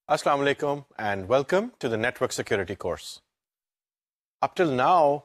Assalamu alaikum and welcome to the Network Security course. Up till now,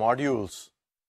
modules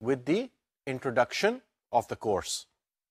with the introduction of the course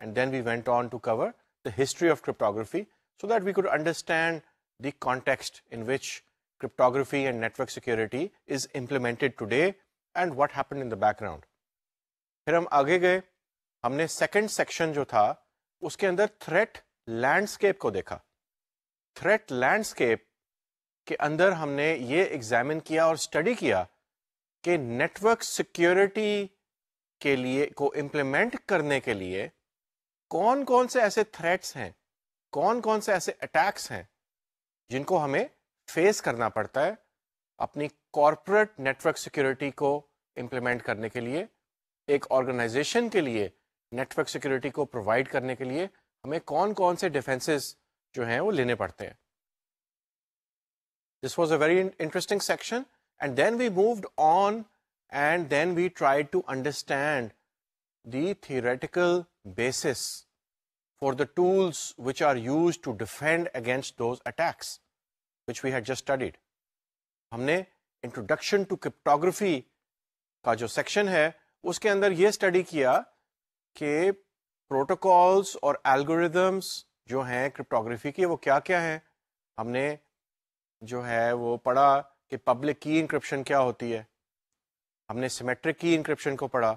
and then we went on to cover the history of cryptography so that we could understand the context in which cryptography and network security is implemented today and what happened in the background. پھر ہم آگے گئے, ہم نے second section جو تھا اس کے اندر threat landscape کو دیکھا. threat landscape کے اندر ہم نے یہ ایگزامن کیا اور اسٹڈی کیا کہ نیٹورک سیکیورٹی کے لیے کو امپلیمنٹ کرنے کے لیے کون کون سے ایسے تھریٹس ہیں, کون کون سے ایسے اٹیکس ہیں جن کو ہمیں فیس کرنا پڑتا ہے اپنی کارپوریٹ نیٹورک سیکیورٹی کو امپلیمنٹ کرنے کے لیے. ایک آرگنائزیشن کے لیے نیٹورک سیکیورٹی کو پرووائڈ کرنے کے لیے ہمیں کون کون سے ڈیفینسز جو ہیں وہ لینے پڑتے ہیں. This was a very interesting section and then we moved on and then we tried to understand the theoretical basis for the tools which are used to defend against those attacks which we had just studied. ہم نے introduction to cryptography کا جو section ہے اس کے اندر یہ study کیا کہ protocols اور algorithms جو ہیں cryptography کی وہ کیا کیا ہیں. ہم نے جو ہے وہ پڑھا کہ پبلک کی انکرپشن کیا ہوتی ہے, ہم نے سیمیٹرک کی انکرپشن کو پڑھا,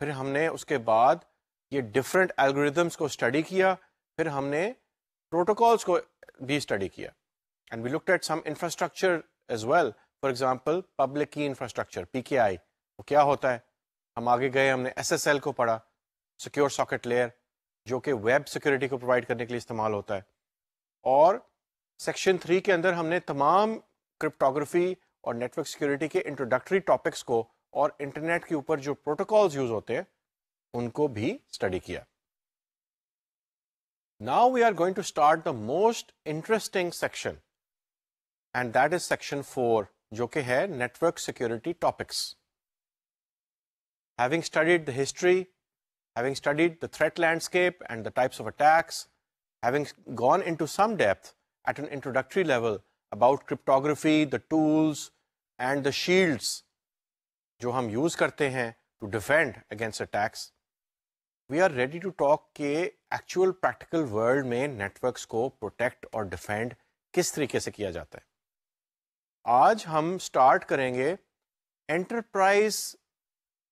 پھر ہم نے اس کے بعد یہ ڈفرینٹ الگوریدمس کو اسٹڈی کیا, پھر ہم نے پروٹوکالس کو بھی اسٹڈی کیا and we looked at some infrastructure as well. For example public key infrastructure PKI وہ کیا ہوتا ہے. ہم آگے گئے, ہم نے SSL کو پڑھا, سیکیور ساکٹ لیئر جو کہ ویب سیکورٹی کو پرووائڈ کرنے کے لیے استعمال ہوتا ہے. اور سیکشن 3 کے اندر ہم نے تمام کرپٹوگرافی اور نیٹورک سیکورٹی کے انٹروڈکٹری ٹاپکس کو اور انٹرنیٹ کے اوپر جو پروٹوکالز یوز ہوتے ہیں ان کو بھی اسٹڈی کیا. Now we are going to start the most interesting section and that is section 4 جو کہ ہے network security topics. Having studied the history, having studied the threat landscape and the types of attacks, having gone into some depth at an introductory level about cryptography, the tools and the shields جو ہم use کرتے ہیں to defend against attacks, we are ready to talk کہ actual practical world میں networks کو protect اور defend کس طریقے سے کیا جاتا ہے. آج ہم start کریں گے enterprise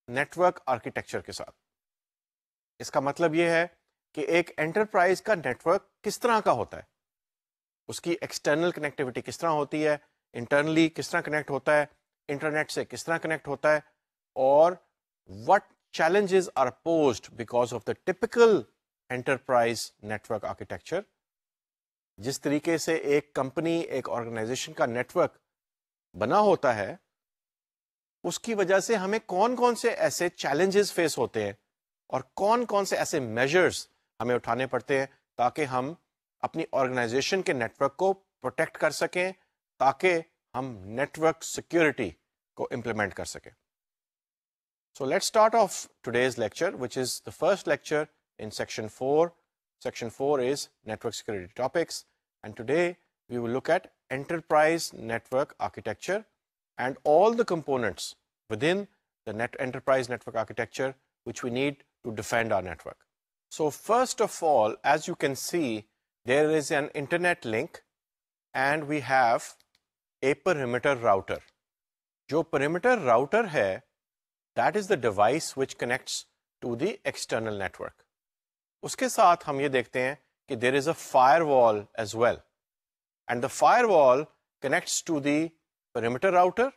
network architecture کے ساتھ. اس کا مطلب یہ ہے کہ ایک انٹرپرائز کا نیٹورک کس طرح کا ہوتا ہے, اس کی ایکسٹرنل کنیکٹیوٹی کس طرح ہوتی ہے, انٹرنلی کس طرح کنیکٹ ہوتا ہے, انٹرنیٹ سے کس طرح کنیکٹ ہوتا ہے, اور what challenges are posed because of the typical enterprise network architecture. جس طریقے سے ایک کمپنی, ایک آرگنائزیشن کا نیٹورک بنا ہوتا ہے اس کی وجہ سے ہمیں کون کون سے ایسے چیلنجز فیس ہوتے ہیں اور کون کون سے ایسے میجرز ہمیں اٹھانے پڑتے ہیں تاکہ ہم اپنی آرگنائزیشن کے نیٹورک کو پروٹیکٹ کر سکیں, تاکہ ہم نیٹورک سیکیورٹی کو امپلیمنٹ کر سکیں. So let start off today's lecture which is the first lecture in section 4. Section 4 is network security topics and today we will look at enterprise network architecture and all the components within the enterprise network architecture which we need to defend our network. So first of all, as you can see, there is an internet link and we have a perimeter router. جو perimeter router ہے that is the device which connects to the external network. اس کے ساتھ ہم یہ دیکھتے ہیں کہ there is a firewall as well and the firewall connects to the perimeter router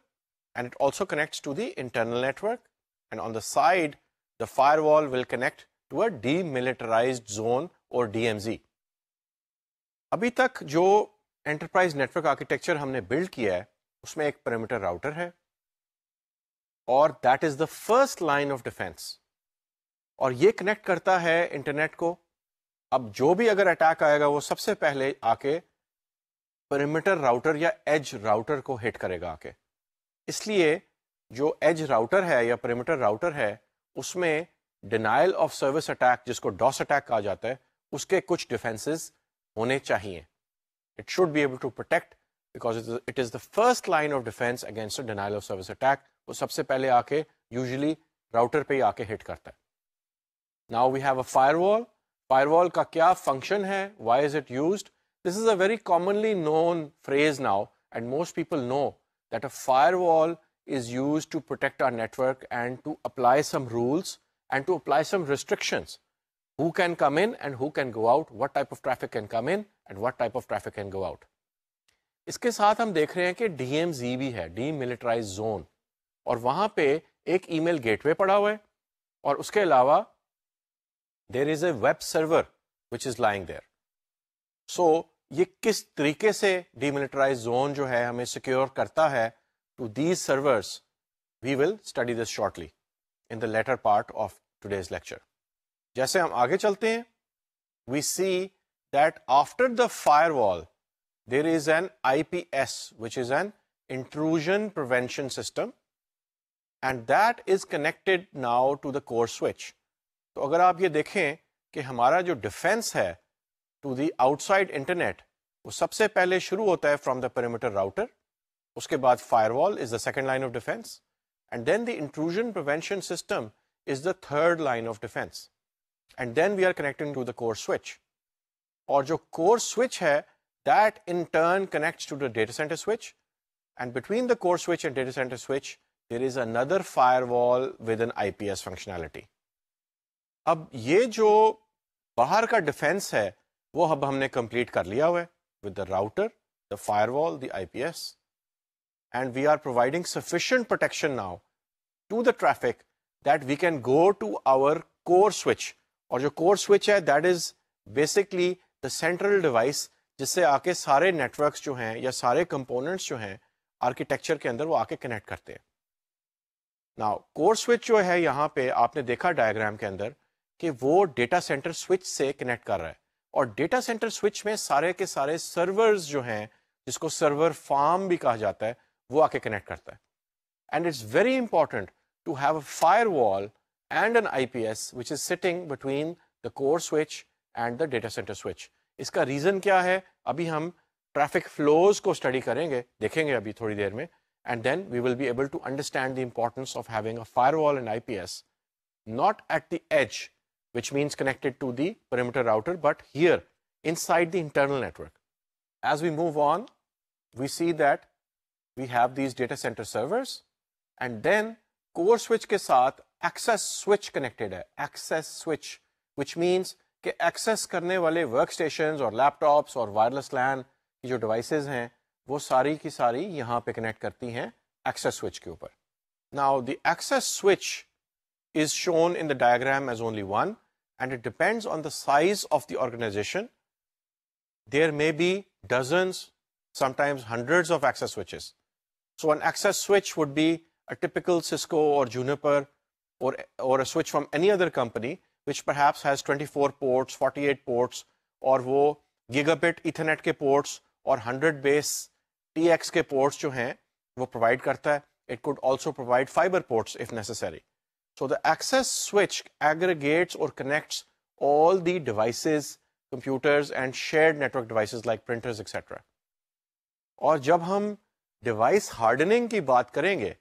and it also connects to the internal network, and on the side the firewall will connect to a demilitarized zone or DMZ. ابھی تک جو enterprise network architecture ہم نے blood کیا ہے اس میں ایک perimeter router ہے اور that is the first line of defense, اور یہ کنیکٹ کرتا ہے انٹرنیٹ کو اب جو بھی اگر اٹیک آئے گا وہ سب سے پہلے آ کے perimeter راؤٹر یا ایج راؤٹر کو ہٹ کرے گا آ کے. اس لیے جو ایج راؤٹر ہے یا perimeter راؤٹر ہے اس میں ڈینائل آف سروس اٹیک جس کو ڈاس اٹیک کہا جاتا ہے اس کے کچھ ڈیفینسز ہونے چاہیے. It should be able to protect because it is the first line of defence against denial of service attack. وہ سب سے پہلے آ کے یوزلی راؤٹر پہ ہی آ کے ہٹ کرتا ہے. Now we have a firewall. Firewall کا کیا فنکشن ہے, why is it used? This is a very commonly known phrase now and most people know that a firewall is used to protect our network and to apply some rules and to apply some restrictions. Who can come in and who can go out, what type of traffic can come in and what type of traffic can go out. اس کے ساتھ ہم دیکھ رہے ہیں کہ D M زی بھی ہے, demilitarized zone, اور وہاں پہ ایک ای میل گیٹ وے پڑا ہوا ہے اور اس کے علاوہ دیر is a web server which is lying دیر. سو یہ کس طریقے سے ڈی ملٹرائز زون جو ہے ہمیں سیکیور کرتا ہے to these servers, we will study this shortly in the later part of today's lecture. جیسے ہم آگے چلتے ہیں, we see that after the firewall there is an IPS which is an intrusion prevention system and that is connected now to the core switch. تو اگر آپ یہ دیکھیں کہ ہمارا جو ڈیفینس ہے to the outside internet وہ سب سے پہلے شروع ہوتا ہے from the perimeter router, اس کے بعد firewall is the second line of defense and then the intrusion prevention system is the third line of defense and then we are connecting to the core switch. اور جو core switch ہے that in turn connects to the data center switch and between the core switch and data center switch there is another firewall with an IPS functionality. اب یہ جو باہر کا defence ہے وہ اب ہم نے کمپلیٹ کر لیا ہوا ہے with the router, the firewall, the IPS and we are providing sufficient protection now to the traffic that we can go to our core switch. اور جو core switch ہے that is basically the central device جس سے آ کے سارے networks جو ہیں یا سارے کمپوننٹس جو ہیں آرکیٹیکچر کے اندر وہ آ کے کنیکٹ کرتے ہیں. ناؤ کور سوئچ جو ہے یہاں پہ آپ نے دیکھا ڈائیگرام کے اندر کہ وہ ڈیٹا سینٹر سوئچ سے کنیکٹ کر رہا ہے اور ڈیٹا سینٹر سوئچ میں سارے کے سارے سرورز جو ہیں جس کو سرور فارم بھی کہا جاتا ہے وہ آ کے کنیکٹ کرتا ہے. And it's very important to have a firewall and an I P S which is sitting between the core switch and the data center switch. اس کا ریزن کیا ہے ابھی ہم ٹریفک فلوز کو اسٹڈی کریں گے, دیکھیں گے ابھی تھوڑی دیر میں, and then we will be able to understand the importance of having a firewall and I P S not at the edge which means connected to the perimeter router but here inside the internal network. As we move on we see that we have these data center servers and then core switch کے ساتھ access switch connected ہے. access switch which means کہ access کرنے والے work stations اور لیپ tops اور wireless لین کی جو ڈیوائسز ہیں وہ ساری کی ساری یہاں پہ کنیکٹ کرتی ہیں ایکسیس سوئچ کے اوپر. Now the access switch is shown in the diagram as only one and it depends on the size of the organisation. There may be dozens sometimes hundreds of access switches. So an access switch would be a typical Cisco or Juniper or a switch from any other company which perhaps has 24 ports, 48 ports, اور وہ gigabit ethernet کے ports اور 100 base TX کے ports جو ہیں وہ provide کرتا ہے. It could also provide fiber ports if necessary. So the access switch aggregates or connects all the devices, computers and shared network devices like printers, etc. اور جب ہم ڈیوائس ہارڈننگ کی بات کریں گے,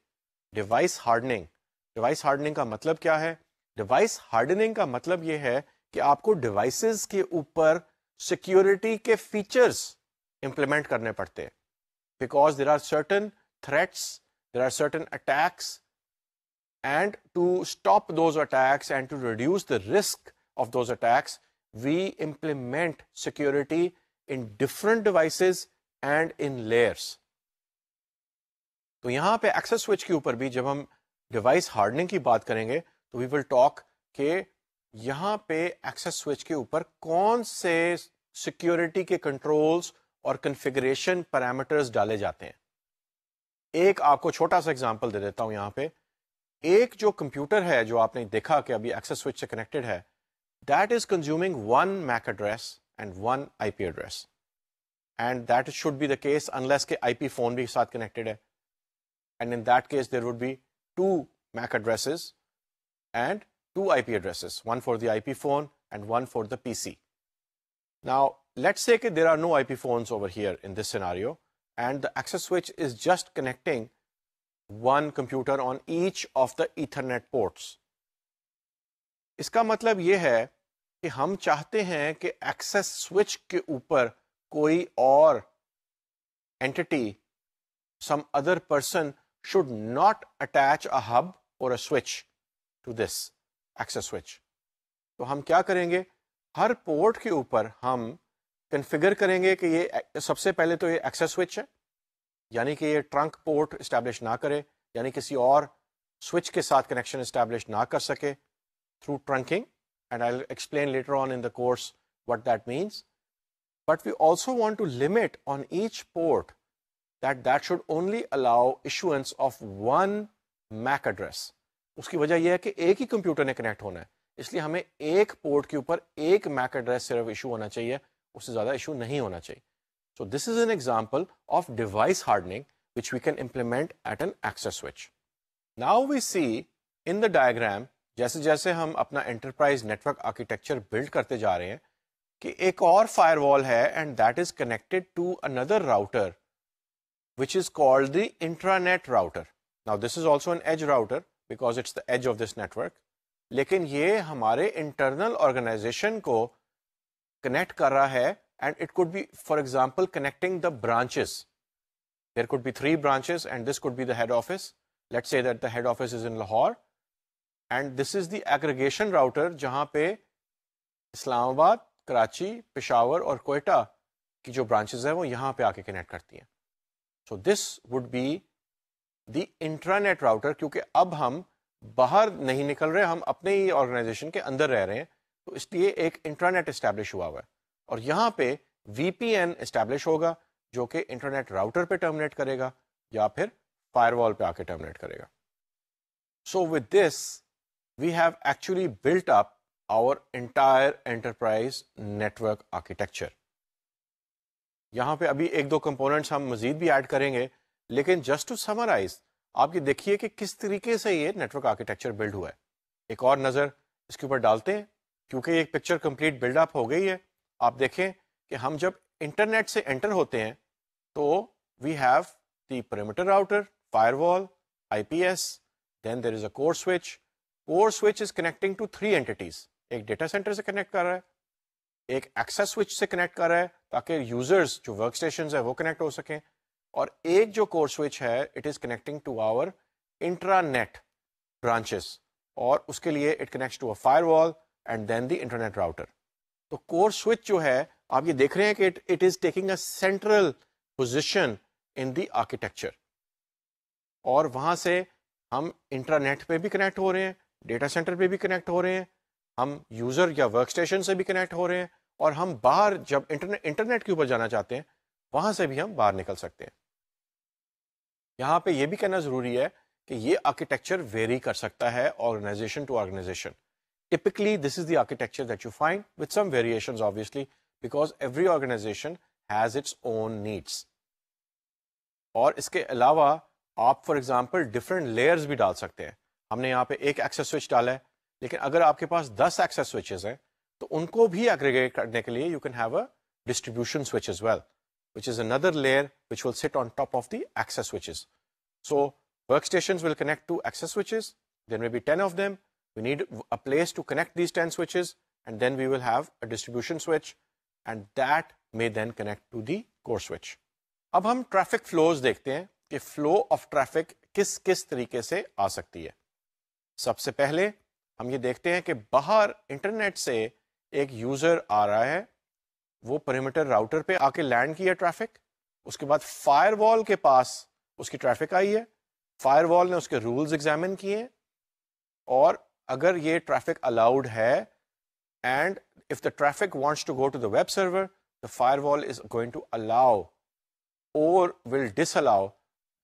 ڈیوائس ہارڈننگ کا مطلب کیا ہے؟ ڈیوائس ہارڈننگ کا مطلب یہ ہے کہ آپ کو ڈیوائسز کے اوپر سیکیورٹی کے فیچرز امپلیمنٹ کرنے پڑتے ہیں because there are certain threats, there are certain attacks and to stop those attacks and to reduce the risk of those attacks we implement security in different devices and in layers. تو یہاں پہ access switch کے اوپر بھی جب ہم device ہارڈننگ کی بات کریں گے تو وی ول ٹاک کہ یہاں پہ ایکسیس سوئچ کے اوپر کون سے سیکیورٹی کے کنٹرولز اور کنفیگریشن پیرامیٹرز ڈالے جاتے ہیں. ایک آپ کو چھوٹا سا ایگزامپل دے دیتا ہوں. یہاں پہ ایک جو کمپیوٹر ہے جو آپ نے دیکھا کہ ابھی ایکسیس سوئچ سے کنیکٹڈ ہے, that is consuming one MAC address and one IP address. And that should be the case unless کہ IP phone بھی ساتھ connected ہے. And in that case, there would be two MAC addresses and two IP addresses, one for the IP phone and one for the PC. Now, let's say that there are no IP phones over here in this scenario, and the access switch is just connecting one computer on each of the Ethernet ports. اس کا مطلب یہ ہے کہ ہم چاہتے ہیں کہ Axis switch کے اوپر کوئی اور any some other person should not attach a hub or a switch to this access switch. تو ہم کیا کریں گے, ہر پورٹ کے اوپر ہم کنفیگر کریں گے کہ یہ سب سے پہلے تو یہ ایکسس سوئچ ہے, یعنی کہ یہ ٹرنک پورٹ اسٹیبلش نہ کرے, یعنی کسی اور سوئچ کے ساتھ کنیکشن اسٹیبلش نہ کر سکے through trunking, and I'll explain later on in the course what that means. But we also want to limit on each port that should only allow issuance of one MAC address. اس کی وجہ یہ ہے کہ ایک ہی computer نے connect ہونا ہے, اس لیے ہمیں ایک پورٹ کے اوپر ایک MAC ایڈریس صرف ایشو ہونا چاہیے, اس سے زیادہ ایشو نہیں ہونا چاہیے. So this is an example of device hardening which we can implement at an access switch. Now we see in the diagram, جیسے جیسے ہم اپنا انٹرپرائز نیٹورک آرکیٹیکچر بلڈ کرتے جا رہے ہیں, کہ ایک اور فائر وال ہے and that is connected to اندر router which is called the intranet router. Now this is also an edge router because it's the edge of this network, لیکن یہ ہمارے انٹرنل آرگنائزیشن کو کنیکٹ کر رہا ہے, and it could be for example connecting the branches. There could be 3 branches and this could be the head office. Let's say that the head office is in Lahore. And this is the aggregation router جہاں پہ اسلام آباد, کراچی, پشاور اور کوئٹہ کی جو branches ہیں وہ یہاں پہ آ کے کنیکٹ کرتی ہیں. So this would be the intranet router, کیونکہ اب ہم باہر نہیں نکل رہے, ہم اپنے ہی آرگنائزیشن کے اندر رہ رہے ہیں, تو اس لیے ایک انٹرانیٹ اسٹیبلش ہوا ہوا ہے, اور یہاں پہ وی پی این اسٹیبلش ہوگا جو کہ انٹرنیٹ راؤٹر پہ ٹرمینیٹ کرے گا یا پھر فائر وال پہ آ کے ٹرمینیٹ کرے گا. So with this we have actually built up our entire enterprise network architecture. یہاں پہ ابھی ایک دو کمپوننٹس ہم مزید بھی ایڈ کریں گے, لیکن جسٹ ٹو سمرائز آپ یہ دیکھیے کہ کس طریقے سے یہ نیٹورک آرکیٹیکچر بلڈ ہوا ہے. ایک اور نظر اس کے اوپر ڈالتے ہیں, کیونکہ یہ پکچر کمپلیٹ بلڈ اپ ہو گئی ہے. آپ دیکھیں کہ ہم جب انٹرنیٹ سے انٹر ہوتے ہیں تو we have the perimeter router, firewall, IPS, then there is a core switch. Core switch is connecting to 3 entities. ایک ڈیٹا سینٹر سے کنیکٹ کر رہا ہے, ایک ایکسس سوئچ سے کنیکٹ کر رہا ہے تاکہ یوزرز جو ورک اسٹیشنز ہیں وہ کنیکٹ ہو سکیں, اور ایک جو کور سوئچ ہے it is connecting to our intranet branches, اور اس کے لیے it connects to a firewall and then the internet router. تو کور سوئچ جو ہے آپ یہ دیکھ رہے ہیں کہ it is taking a central position in the architecture, اور وہاں سے ہم انٹرنیٹ پہ بھی کنیکٹ ہو رہے ہیں, ڈیٹا سینٹر پہ بھی کنیکٹ ہو رہے ہیں, ہم یوزر یا ورک اسٹیشن سے بھی کنیکٹ ہو رہے ہیں, اور ہم باہر جب انٹرنیٹ کے اوپر جانا چاہتے ہیں وہاں سے بھی ہم باہر نکل سکتے ہیں. یہاں پہ یہ بھی کہنا ضروری ہے کہ یہ آرکیٹیکچر ویری کر سکتا ہے organisation to organisation. Typically this is the architecture that you find with some variations obviously because every organization has its own needs. اور اس کے علاوہ آپ فار ایگزامپل ڈفرینٹ لیئرز بھی ڈال سکتے ہیں. ہم نے یہاں پہ ایک ایکسس سوئچ ڈالا ہے, لیکن اگر آپ کے پاس 10 ایکسس سوئچز ہیں تو ان کو بھی ایگریگیٹ کرنے کے لیے you can have a distribution switch as well, which is another layer which will sit on top of the access switches. So workstations will connect to access switches. There may be 10 of them. We need a place to connect these 10 switches, and then we will have a distribution switch, and that may then connect to the core switch. اب ہم traffic flows دیکھتے ہیں کہ flow of traffic کس کس طریقے سے آ سکتی ہے. سب سے پہلے ہم یہ دیکھتے ہیں کہ باہر انٹرنیٹ سے ایک یوزر آ رہا ہے, وہ perimeter راؤٹر پہ آ کے لینڈ کیا ٹریفک, اس کے بعد فائر وال کے پاس اس کی ٹریفک آئی ہے, فائر وال نے اس کے رولز ایگزامن کیے, اور اگر یہ ٹریفک الاؤڈ ہے and if the traffic wants to go to the web server, the firewall is going to allow اور will disallow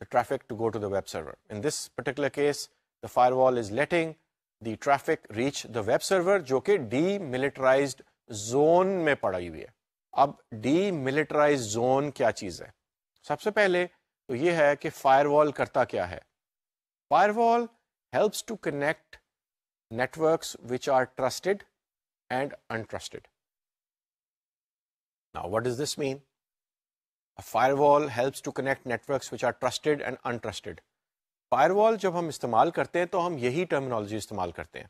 the traffic to go to the web server. In this particular case, the firewall is letting the traffic reach the web server جو کہ D ملٹرائزڈ zone میں پڑی ہوئی ہے. اب D militarise zone کیا چیز ہے؟ سب سے پہلے تو یہ ہے کہ فائر وال کرتا کیا ہے. Firewall helps to connect networks which are trusted and untrusted. Now what does this mean? A firewall helps to connect networks which are trusted and untrusted. Firewall جب ہم استعمال کرتے ہیں تو ہم یہی ٹرمینالوجی استعمال کرتے ہیں,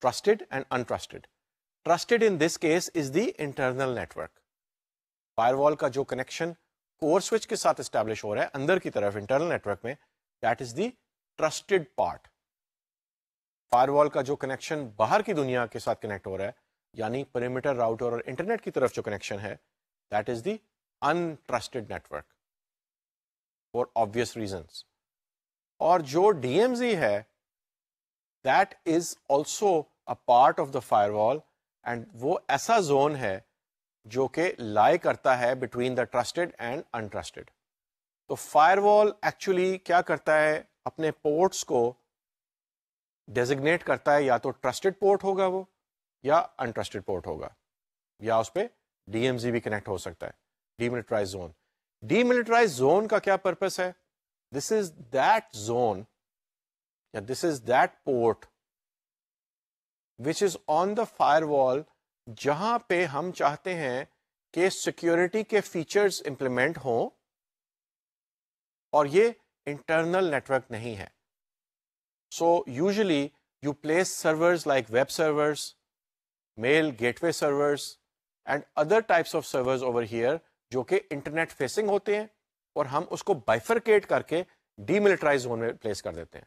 trusted and untrusted. Trusted in this case is the internal network. Firewall کا جو کنیکشن کور سوئچ کے ساتھ اسٹیبلش ہو رہا ہے اندر کی طرف انٹرنل نیٹورک میں, that is the trusted part. Firewall کا جو کنیکشن باہر کی دنیا کے ساتھ کنیکٹ ہو رہا ہے یعنی perimeter راؤٹر اور انٹرنیٹ کی طرف جو کنیکشن ہے, that is the untrusted network for obvious reasons. اور جو DMZ ہے that is also a part of the firewall and وہ ایسا زون ہے جو کہ لائی کرتا ہے between the trusted and untrusted. تو firewall actually کیا کرتا ہے, اپنے پورٹس کو ڈیزگنیٹ کرتا ہے, یا تو ٹرسٹڈ پورٹ ہوگا وہ یا انٹرسٹڈ پورٹ ہوگا, یا اس پہ ڈی ایم زی بھی کنیکٹ ہو سکتا ہے. Demilitarized zone, demilitarized zone کا کیا پرپس ہے؟ دس از دیٹ زون یا this is that port which is on the firewall جہاں پہ ہم چاہتے ہیں کہ سیکیورٹی کے فیچرز امپلیمنٹ ہوں اور یہ انٹرنل نیٹورک نہیں ہے. So usually you place servers like web servers, mail gateway servers and other types of servers over here جو کہ انٹرنیٹ فیسنگ ہوتے ہیں, اور ہم اس کو بائفرکیٹ کر کے ڈی ملٹرائز زون میں پلیس کر دیتے ہیں.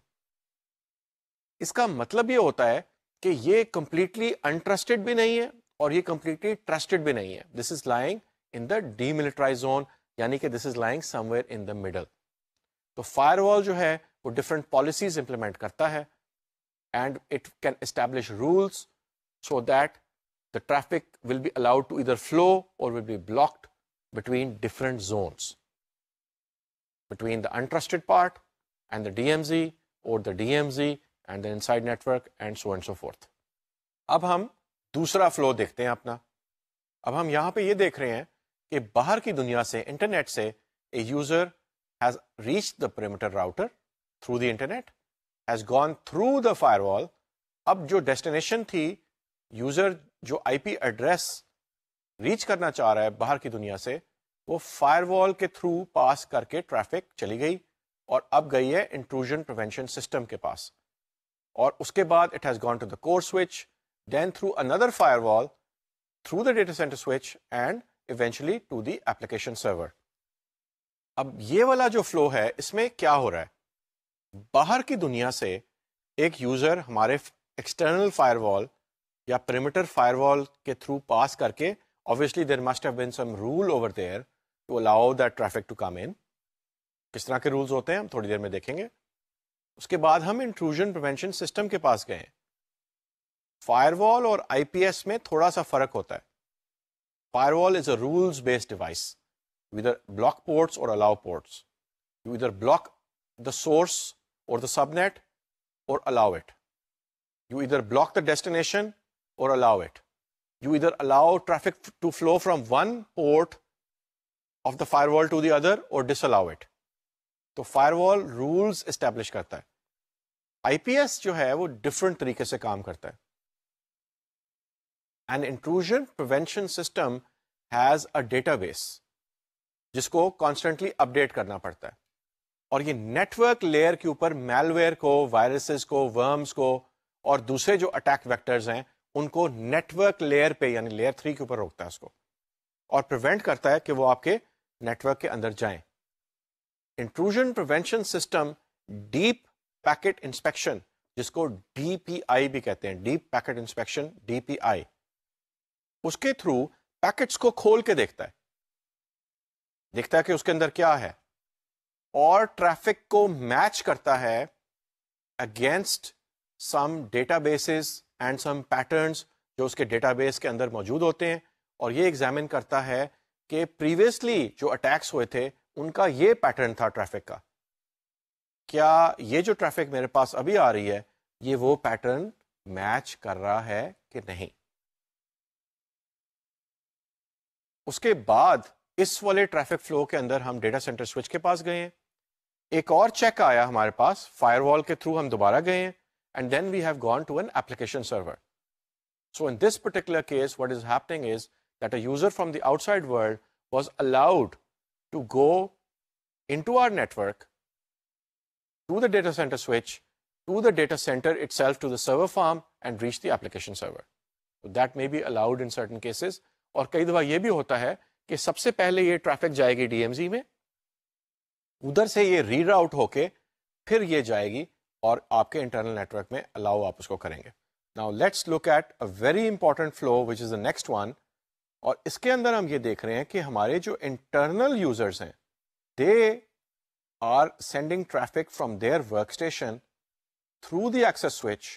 اس کا مطلب یہ ہوتا ہے کہ یہ کمپلیٹلی انٹرسٹڈ بھی نہیں ہے اور یہ کمپلیٹلی ٹرسٹڈ بھی نہیں ہے. This is lying in the demilitarized zone, یعنی کہ this is lying somewhere in the middle. تو فائر وال جو ہے وہ ڈفرنٹ پالیسیز امپلیمنٹ کرتا ہے and it can establish rules so that the traffic will be allowed to either flow or will be blocked between different zones, between the untrusted part and the DMZ or the DMZ and the inside network and so on and so forth. اب ہم دوسرا flu دیکھتے ہیں اپنا. اب ہم یہاں پہ یہ دیکھ رہے ہیں کہ باہر کی دنیا سے, انٹرنیٹ سے, a user has reached the perimeter router through the internet, has gone through the firewall. اب جو ڈیسٹینیشن تھی, یوزر جو آئی پی ایڈریس ریچ کرنا چاہ رہا ہے باہر کی دنیا سے, وہ فائر وال کے تھرو پاس کر کے ٹریفک چلی گئی اور اب گئی ہے انٹروژن پریونشن سسٹم کے پاس, اور اس کے بعد it has gone to the core switch, then through another firewall, through the data center switch and eventually to the application server. اب یہ والا جو فلو ہے اس میں کیا ہو رہا ہے, باہر کی دنیا سے ایک یوزر ہمارے ایکسٹرنل فائر وال یا perimeter firewall کے تھرو پاس کر کے, obviously there must have been some rule over there to allow that traffic to come in. کس طرح کے رولز ہوتے ہیں ہم تھوڑی دیر میں دیکھیں گے. اس کے بعد ہم intrusion prevention system کے پاس گئے. firewall اور IPS میں تھوڑا سا فرق ہوتا ہے. firewall is a rules based device. You either block ports or allow ports. You either block the source or the subnet or allow it. You either block the destination or allow it. You either allow traffic to flow from one port of the firewall to the other or disallow it. تو firewall rules establish کرتا ہے. IPS جو ہے وہ different طریقے سے کام کرتا ہے. An intrusion prevention system has a database جس کو constantly update کرنا پڑتا ہے, اور یہ نیٹورک لیئر کے اوپر میل ویئر کو, وائرسز کو, ورمز کو اور دوسرے جو اٹیک ویکٹرز ہیں ان کو نیٹورک لیئر پہ یعنی لیئر 3 کے اوپر روکتا ہے اس کو, اور پریونٹ کرتا ہے کہ وہ آپ کے نیٹورک کے اندر جائیں. Intrusion prevention system deep packet inspection, جس کو ڈی پی آئی بھی کہتے ہیں, deep packet inspection D P I, اس کے تھرو پیکٹس کو کھول کے دیکھتا ہے کہ اس کے اندر کیا ہے, اور ٹریفک کو میچ کرتا ہے against some databases and some patterns جو اس کے ڈیٹا بیس کے اندر موجود ہوتے ہیں, اور یہ ایگزامن کرتا ہے کہ پریویسلی جو اٹیکس ہوئے تھے ان کا یہ پیٹرن تھا ٹریفک کا, کیا یہ جو ٹریفک میرے پاس ابھی آ رہی ہے یہ وہ پیٹرن میچ کر رہا ہے کہ نہیں. اس کے بعد اس والے ٹریفک فلو کے اندر ہم ڈیٹا سینٹر سوئچ کے پاس گئے ہیں, ایک اور چیک آیا ہمارے پاس فائر وال کے تھرو, ہم دوبارہ گئے ہیں, and then we have gone to an application server. So in this particular case, what is happening is that a user from the outside world was allowed to go into our network, to the data center switch, to the data center itself, to the server farm, and reach the application server. So that may be allowed in certain cases. اور کئی دفعہ یہ بھی ہوتا ہے کہ سب سے پہلے یہ ٹریفک جائے گی ڈی ایم زی میں, ادھر سے یہ ری راؤٹ ہو کے پھر یہ جائے گی اور آپ کے انٹرنل نیٹورک میں الاؤ آپ اس کو کریں گے. Now let's look at a very important flow which is the next one. اور اس کے اندر ہم یہ دیکھ رہے ہیں کہ ہمارے جو انٹرنل یوزرز ہیں they are sending traffic from their workstation through the access switch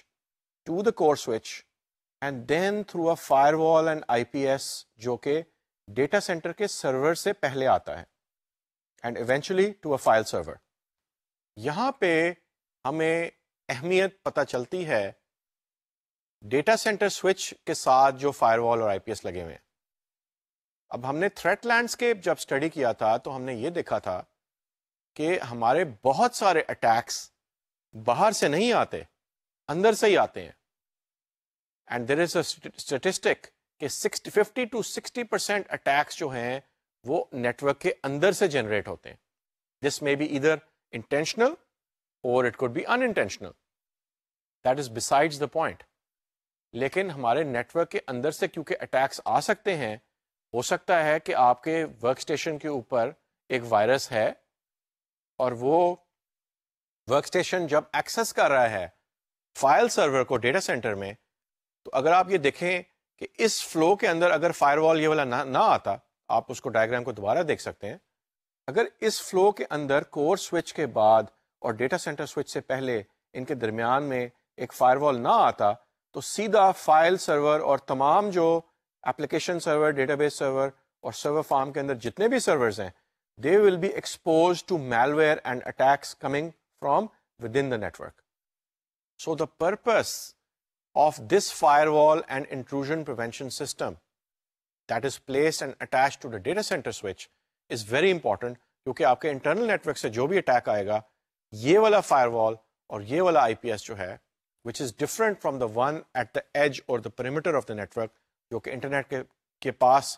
to the core switch and then through a firewall and IPS جو کہ ڈیٹا سینٹر کے سرور سے پہلے آتا ہے and eventually to a file server. یہاں پہ ہمیں اہمیت پتہ چلتی ہے ڈیٹا سینٹر سوئچ کے ساتھ جو فائر وال اور آئی پی ایس لگے ہوئے ہیں. اب ہم نے تھریٹ لینڈسکیپ جب اسٹڈی کیا تھا تو ہم نے یہ دیکھا تھا کہ ہمارے بہت سارے اٹیکس باہر سے نہیں آتے, اندر سے ہی آتے ہیں. And there is a statistic کہ 50 to 60% اٹیکس جو ہیں وہ نیٹورک کے اندر سے جنریٹ ہوتے ہیں. دس may be either intentional or it could be unintentional. That is besides the point. لیکن ہمارے نیٹورک کے اندر سے کیونکہ اٹیکس آ سکتے ہیں, ہو سکتا ہے کہ آپ کے ورک اسٹیشن کے اوپر ایک وائرس ہے اور وہ ورک اسٹیشن جب ایکسس کر رہا ہے فائل سرور کو ڈیٹا سینٹر میں, تو اگر آپ یہ دیکھیں کہ اس فلو کے اندر اگر فائر وال یہ والا نہ آتا, آپ اس کو ڈائیگرام کو دوبارہ دیکھ سکتے ہیں, اگر اس فلو کے اندر کور سوئچ کے بعد اور ڈیٹا سینٹر سوئچ سے پہلے ان کے درمیان میں ایک فائر وال نہ آتا تو سیدھا فائل سرور اور تمام جو اپلیکیشن سرور, ڈیٹا بیس سرور اور سرور فارم کے اندر جتنے بھی سرورز ہیں they will be exposed to malware and attacks coming from within the network. So the purpose of this firewall and intrusion prevention system that is placed and attached to the data center switch is very important, کیونکہ آپ کے internal network سے جو بھی attack آئے گا یہ والا fire وال اور یہ والا آئی پی ایس جو ہے which is different from the one at the edge or the perimeter of the network, جو کہ انٹرنیٹ کے پاس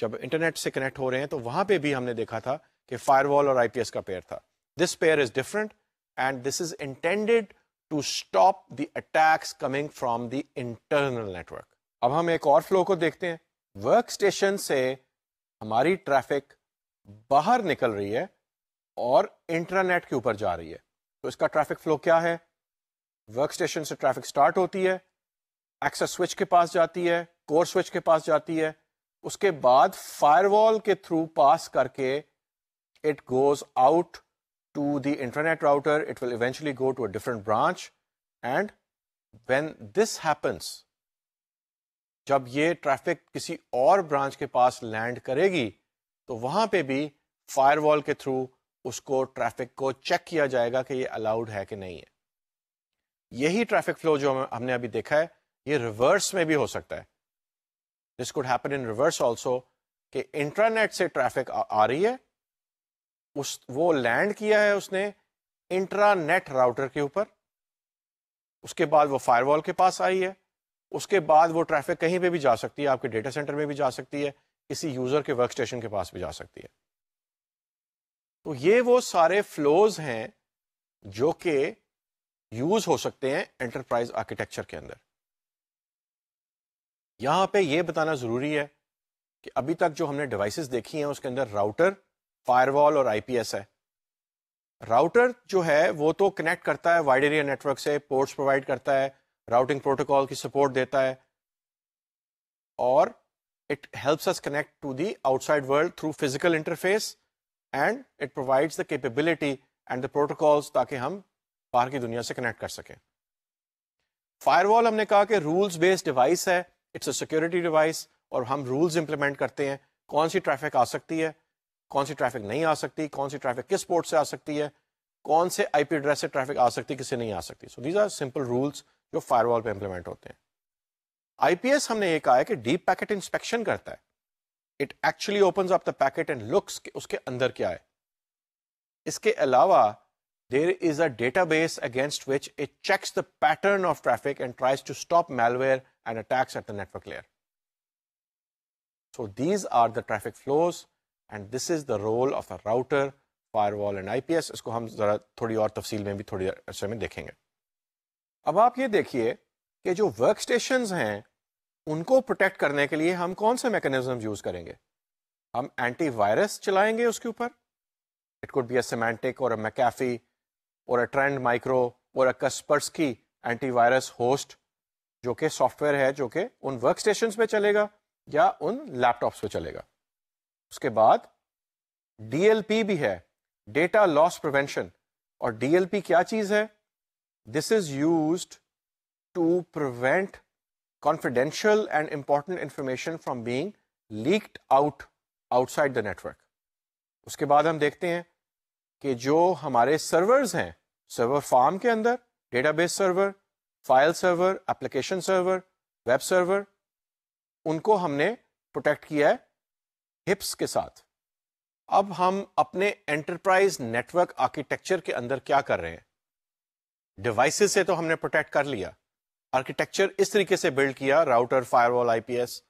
جب انٹرنیٹ سے کنیکٹ ہو رہے ہیں تو وہاں پہ بھی ہم نے دیکھا تھا کہ فائر وال اور آئی پی ایس کا پیئر تھا. This pair is different and this is intended to stop the attacks coming from the internal network. اب ہم ایک اور فلو کو دیکھتے ہیں. ورک اسٹیشن سے ہماری ٹریفک باہر نکل رہی ہے اور انٹرنیٹ کے اوپر جا رہی ہے. تو اس کا ٹریفک فلو کیا ہے؟ ورک اسٹیشن سے ٹریفک سٹارٹ ہوتی ہے, ایکسس سوئچ کے پاس جاتی ہے, کور سوئچ کے پاس جاتی ہے, اس کے بعد فائر وال کے تھرو پاس کر کے it goes out to the internet router. It will eventually go to a different branch and when this happens, جب یہ ٹریفک کسی اور برانچ کے پاس لینڈ کرے گی تو وہاں پہ بھی فائر وال کے تھرو اس کو ٹریفک کو چیک کیا جائے گا کہ یہ الاؤڈ ہے کہ نہیں ہے. یہی ٹریفک فلو جو ہم نے ابھی دیکھا ہے یہ ریورس میں بھی ہو سکتا ہے. This could happen in reverse also, کہ انٹرانیٹ سے ٹریفک آ رہی ہے, وہ لینڈ کیا ہے اس نے انٹرا نیٹ راؤٹر کے اوپر, اس کے بعد وہ فائر وال کے پاس آئی ہے, اس کے بعد وہ ٹریفک کہیں پہ بھی جا سکتی ہے, آپ کے ڈیٹا سینٹر میں بھی جا سکتی ہے, کسی یوزر کے ورک اسٹیشن کے پاس بھی جا سکتی ہے. تو یہ وہ سارے فلوز ہیں جو کہ یوز ہو سکتے ہیں انٹرپرائز آرکیٹیکچر کے اندر. یہاں پہ یہ بتانا ضروری ہے کہ ابھی تک جو ہم نے ڈیوائسز دیکھی ہیں اس کے اندر راؤٹر, فائر وال اور آئی پی ایس ہے. راؤٹر جو ہے وہ تو کنیکٹ کرتا ہے وائڈ ایریا نیٹورک سے, پورٹس پرووائڈ کرتا ہے, راؤٹنگ پروٹوکال کی سپورٹ دیتا ہے, اور it helps us connect to the outside world through physical interface, and it provides the capability and the protocols تاکہ ہم باہر کی دنیا سے کنیکٹ کر سکیں. فائر وال ہم نے کہا کہ رولز بیسڈ ڈیوائس ہے, اٹس اے سیکورٹی ڈیوائس, اور ہم رولز امپلیمنٹ کرتے ہیں کون سی ٹریفک آ سکتی ہے, کون سی ٹریفک نہیں آ سکتی, کون سی ٹریفک کس پورٹ سے آ سکتی ہے, کون سے آئی پی ایڈریس سے ٹریفک آ سکتی, کس سے نہیں آ سکتی. So these are simple rules جو فائر وال پہ امپلیمنٹ ہوتے ہیں. آئی پی ایس ہم نے یہ کہا ہے کہ ڈیپ پیکٹ انسپیکشن کرتا ہے. It actually opens up the packet and looks اس کے اندر کیا ہے. اس کے علاوہ there is a database against which it checks the pattern of traffic and tries to stop malware and attacks at the network layer. So these are the traffic flows and this is the role of a router, firewall and IPS. اس کو ہم ذرا تھوڑی اور تفصیل میں بھی تھوڑی عرصے میں دیکھیں گے. اب آپ یہ دیکھیے کہ جو ورک اسٹیشنز ہیں ان کو پروٹیکٹ کرنے کے لیے ہم کون سے میکینزم یوز کریں گے. ہم اینٹی وائرس چلائیں گے اس کے اوپر. It could be a Symantec or a میکافی اور ٹرینڈ مائکرو اور کسپرسکی اینٹی وائرس ہوسٹ جو کہ سافٹ ویئر ہے جو کہ ان ورک اسٹیشنز پہ چلے گا یا ان لیپ ٹاپس پہ چلے گا. اس کے بعد ڈی ایل پی بھی ہے, ڈیٹا لاس پریونشن. اور ڈی ایل پی کیا چیز ہے؟ This is used to prevent confidential and important information from being leaked outside the network. اس کے بعد ہم دیکھتے ہیں کہ جو ہمارے سرورز ہیں, سرور فارم کے اندر ڈیٹا بیس سرور, فائل سرور, اپلیکیشن سرور, ویب سرور, ان کو ہم نے پروٹیکٹ کیا ہے ہپس کے ساتھ. اب ہم اپنے انٹرپرائز نیٹورک آرکیٹیکچر کے اندر کیا کر رہے ہیں؟ ڈیوائسز سے تو ہم نے پروٹیکٹ کر لیا, آرکیٹیکچر اس طریقے سے بلڈ کیا, راؤٹر, فائر وال, آئی پی ایس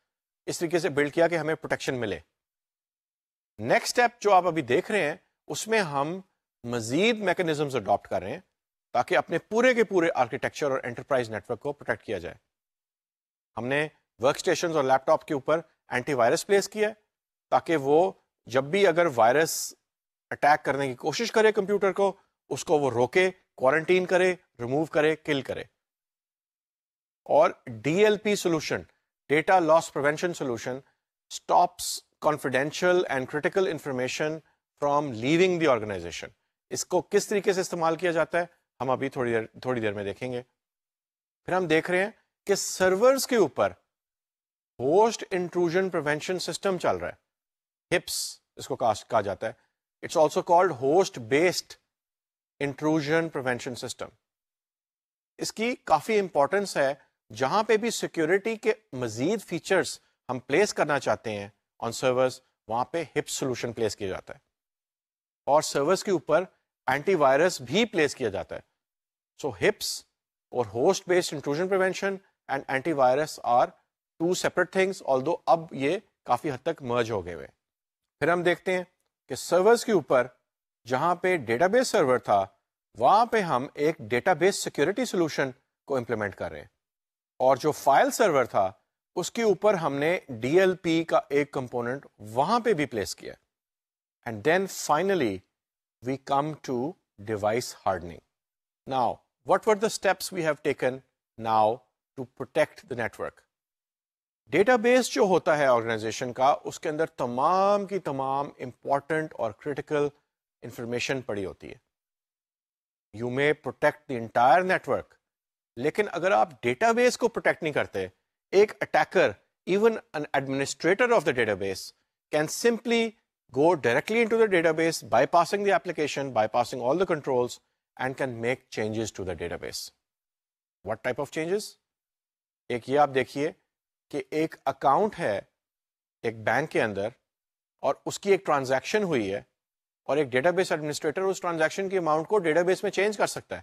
اس طریقے سے بلڈ کیا کہ ہمیں پروٹیکشن ملے. نیکسٹ اسٹیپ جو آپ ابھی دیکھ رہے ہیں اس میں ہم مزید میکینزمز اڈاپٹ کر رہے ہیں تاکہ اپنے پورے کے پورے آرکیٹیکچر اور انٹرپرائز نیٹورک کو پروٹیکٹ کیا جائے. ہم نے ورک اسٹیشنز اور لیپ ٹاپ کے اوپر اینٹی وائرس پلیس کیا ہے تاکہ وہ جب بھی اگر وائرس اٹیک کرنے کی کوشش کرے کمپیوٹر کو, اس کو وہ روکے, کوارنٹین کرے, ریموو کرے, کل کرے. اور D L P solution, data loss prevention solution, stops confidential and critical information from leaving the organization. اس کو کس طریقے سے استعمال کیا جاتا ہے ہم ابھی تھوڑی دیر میں دیکھیں گے. پھر ہم دیکھ رہے ہیں کہ سرورز کے اوپر ہوسٹ انٹروژن پریونشن سسٹم چل رہا ہے, ہپس اس کو کہا جاتا ہے. It's also called host based intrusion prevention system. اس کی کافی امپورٹنس ہے. جہاں پہ بھی سیکورٹی کے مزید فیچرز ہم پلیس کرنا چاہتے ہیں آن سرورز, وہاں پہ ہپس سولوشن پلیس کیا جاتا ہے اور سرورز کے اوپر اینٹی وائرس بھی پلیس کیا جاتا ہے. So HIPS or host based intrusion prevention and antivirus are two separate things, although اب یہ کافی حد تک مرج ہو گئے ہوئے. پھر ہم دیکھتے ہیں کہ سرورز کے اوپر جہاں پہ ڈیٹا بیس سرور تھا وہاں پہ ہم ایک ڈیٹا بیس سیکورٹی سولوشن کو امپلیمنٹ کر رہے ہیں, اور جو فائل سرور تھا اس کے اوپر ہم نے ڈی ایل پی کا ایک کمپوننٹ وہاں پہ بھی پلیس کیا. And then finally we come to device hardening. Now what were the steps we have taken now to protect the network? Data base جو ہوتا ہے آرگنائزیشن کا, اس کے اندر تمام کی تمام امپورٹنٹ اور کریٹیکل انفارمیشن پڑی ہوتی ہے. You may protect the entire network, لیکن اگر آپ ڈیٹا بیس کو پروٹیکٹ نہیں کرتے, ایک attacker, even an administrator of the database can simply go directly into the database, bypassing the application, bypassing all the controls, and can make changes to the database. What type of changes? ایک یہ آپ دیکھیے کہ ایک account ہے ایک bank کے اندر اور اس کی ایک ٹرانزیکشن ہوئی ہے, اور ایک ڈیٹا بیس ایڈمنسٹریٹر اس ٹرانزیکشن کی اماؤنٹ کو ڈیٹا بیس میں چینج کر سکتا ہے.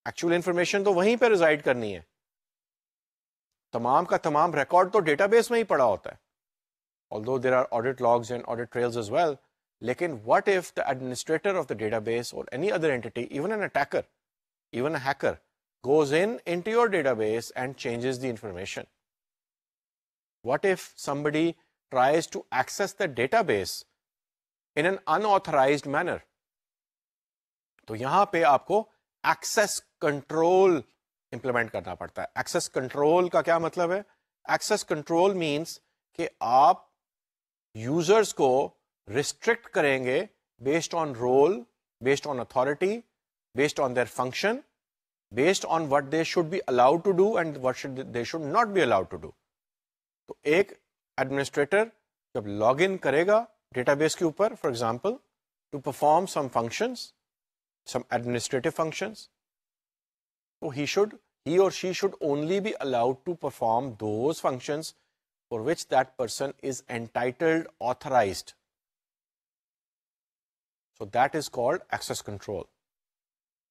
ایکچوئل انفارمیشن تو وہیں پہ ریزائڈ کرنی ہے, تمام کا تمام ریکارڈ تو ڈیٹا بیس میں ہی پڑا ہوتا ہے, although there are audit logs and audit trails as well. لیکن what if the administrator of the database or any other entity, even an attacker, even a hacker, goes into your database and changes the information? What if somebody tries to access the database in an unauthorized manner? تو یہاں پہ آپ کو access control implement کرنا پڑتا ہے. Access control کا کیا مطلب ہے؟ ایکسیس کنٹرول مینس کہ آپ یوزرز کو ریسٹرکٹ کریں گے based on role, based on authority, based on their function, based on what they should be allowed to do and what they should not be allowed to do. تو ایک administrator جب log in کرے گا data base کے اوپر, for example to perform some functions, some administrative functions, تو he he or she should only be allowed to perform those functions for which that person is entitled, authorized. So that is called access control.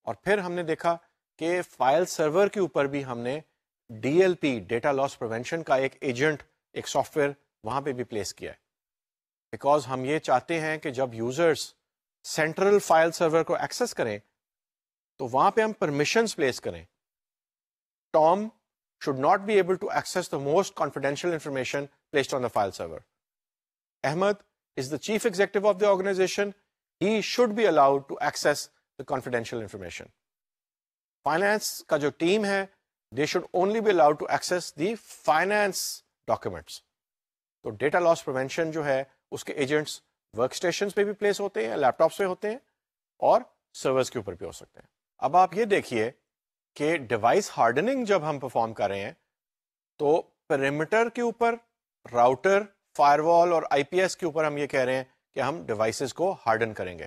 اور پھر ہم نے دیکھا کہ file سرور کے اوپر بھی ہم نے DLP ڈیٹا لاس پریونشن کا ایک ایجنٹ، ایک سافٹ ویئر وہاں پہ بھی پلیس کیا ہے، بیکاز ہم یہ چاہتے ہیں کہ جب یوزرس سینٹرل فائل سرور کو ایکسس کریں تو وہاں پہ ہم پرمیشنز پلیس کریں. Tom should not be able to access the most confidential information placed on the file server. Ahmed is the chief executive of the organization. He should be allowed to access the confidential information. Finance کا جو team ہے they should only be allowed to access the finance documents. تو data loss prevention جو ہے اس کے agents work stations پہ بھی place ہوتے ہیں، لیپ ٹاپس پہ ہوتے ہیں، اور سرورز کے اوپر بھی ہو سکتے ہیں. اب آپ یہ دیکھیے کہ ڈیوائس ہارڈننگ جب ہم پرفارم کر رہے ہیں تو پیریمیٹر کے اوپر، راؤٹر، فائر وال اور آئی پی ایس کے اوپر ہم یہ کہہ رہے ہیں کہ ہم ڈیوائسز کو ہارڈن کریں گے.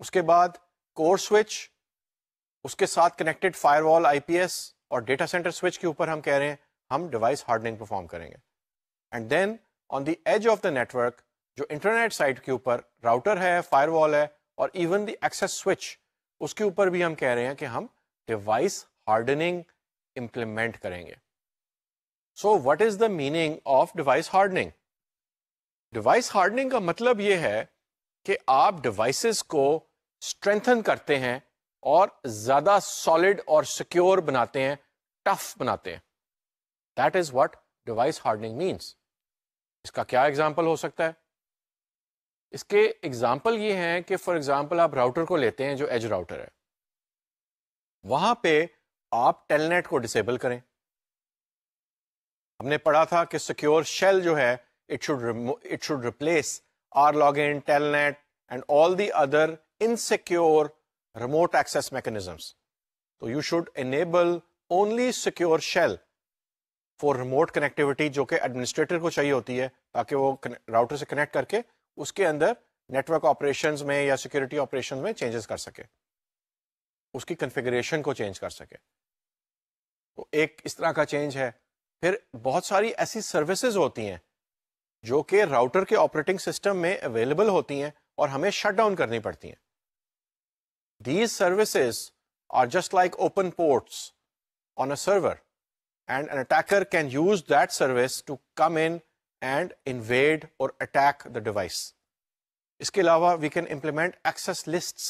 اس کے بعد کور سوئچ، اس کے ساتھ کنیکٹڈ فائر وال، آئی پی ایس اور ڈیٹا سینٹر سوئچ کے اوپر ہم کہہ رہے ہیں ہم ڈیوائس ہارڈننگ پرفارم کریں گے. And then on the edge of the network, جو انٹرنیٹ سائٹ کے اوپر راؤٹر ہے، فائر وال ہے اور ایون دی ایکسیس سوئچ، اس کے اوپر بھی ہم کہہ رہے ہیں کہ ہم ڈیوائس ہارڈننگ امپلیمنٹ کریں گے. So what is the meaning of device hardening? Device hardening کا مطلب یہ ہے کہ آپ ڈیوائسز کو اسٹرینتھن کرتے ہیں اور زیادہ سالڈ اور سیکیور بناتے ہیں، ٹف بناتے ہیں. That is what device hardening means. اس کا کیا ایگزامپل ہو سکتا ہے؟ اس کے ایگزامپل یہ ہیں کہ فار ایگزامپل آپ راؤٹر کو لیتے ہیں جو ایج راؤٹر ہے، وہاں پہ آپ ٹیل نیٹ کو ڈسیبل کریں. ہم نے پڑھا تھا کہ سیکیور شیل جو ہے it should replace R login, telnet and all the other insecure remote access mechanisms. تو you should enable only secure shell for remote connectivity, جو کہ ایڈمنسٹریٹر کو چاہیے ہوتی ہے تاکہ وہ راؤٹر سے کنیکٹ کر کے اس کے اندر نیٹورک آپریشنز میں یا سیکورٹی آپریشنز میں چینجز کر سکے، اس کی کنفیگریشن کو چینج کر سکے. تو ایک اس طرح کا چینج ہے. پھر بہت ساری ایسی سروسز ہوتی ہیں جو کہ راؤٹر کے آپریٹنگ سسٹم میں اویلیبل ہوتی ہیں اور ہمیں شٹ ڈاؤن کرنی پڑتی ہیں. These services are just like open ports on a server and an attacker can use that service to come in and invade or attack the device. اس کے علاوہ we can implement access lists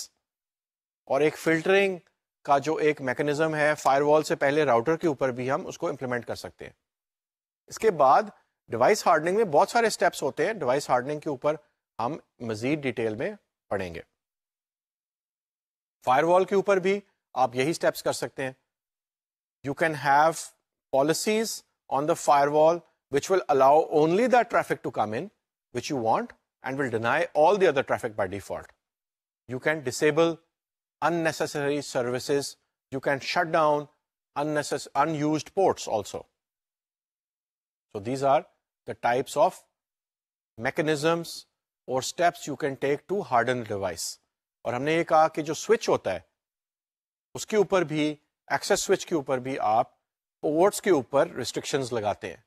اور ایک filtering کا جو ایک mechanism ہے fire وال سے پہلے راؤٹر کے اوپر بھی ہم اس کو امپلیمنٹ کر سکتے ہیں. اس کے بعد ڈیوائس ہارڈننگ میں بہت سارے اسٹیپس ہوتے ہیں. ڈیوائس ہارڈننگ کے اوپر ہم مزید ڈیٹیل میں پڑھیں گے. فائر وال کے اوپر بھی آپ یہی اسٹیپس کر سکتے ہیں. You can have policies on the firewall which will allow only that traffic to come in which you want and will deny all the other traffic by default. You can disable unnecessary services. You can shut down unused ports also. So these are the types of mechanisms or steps you can take to harden the device. اور ہم نے یہ کہا کہ جو switch ہوتا ہے اس کے اوپر بھی، ایکسیس سوئچ کے اوپر بھی آپ پورٹس کے اوپر ریسٹرکشنز لگاتے ہیں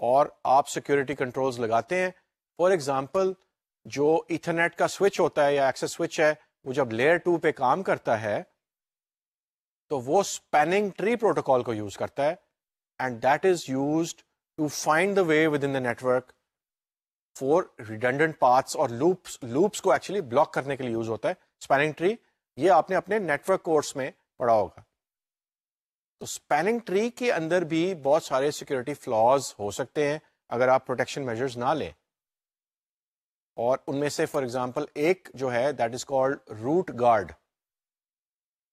اور آپ سیکورٹی کنٹرولز لگاتے ہیں. فار ایگزامپل جو ایتھرنیٹ کا سوئچ ہوتا ہے یا ایکسیس سوئچ ہے، وہ جب لیئر 2 پہ کام کرتا ہے تو وہ اسپیننگ ٹری پروٹوکال کو یوز کرتا ہے and that is used to find the way within the network for redundant paths اور لوپس کو ایکچولی بلاک کرنے کے لیے یوز ہوتا ہے اسپیننگ ٹری. یہ آپ نے اپنے نیٹورک کورس میں پڑھا ہوگا. تو اسپیننگ ٹری کے اندر بھی بہت سارے سیکورٹی فلاز ہو سکتے ہیں اگر آپ پروٹیکشن میجرز نہ لیں. اور ان میں سے فار ایگزامپل ایک جو ہے that is called root guard.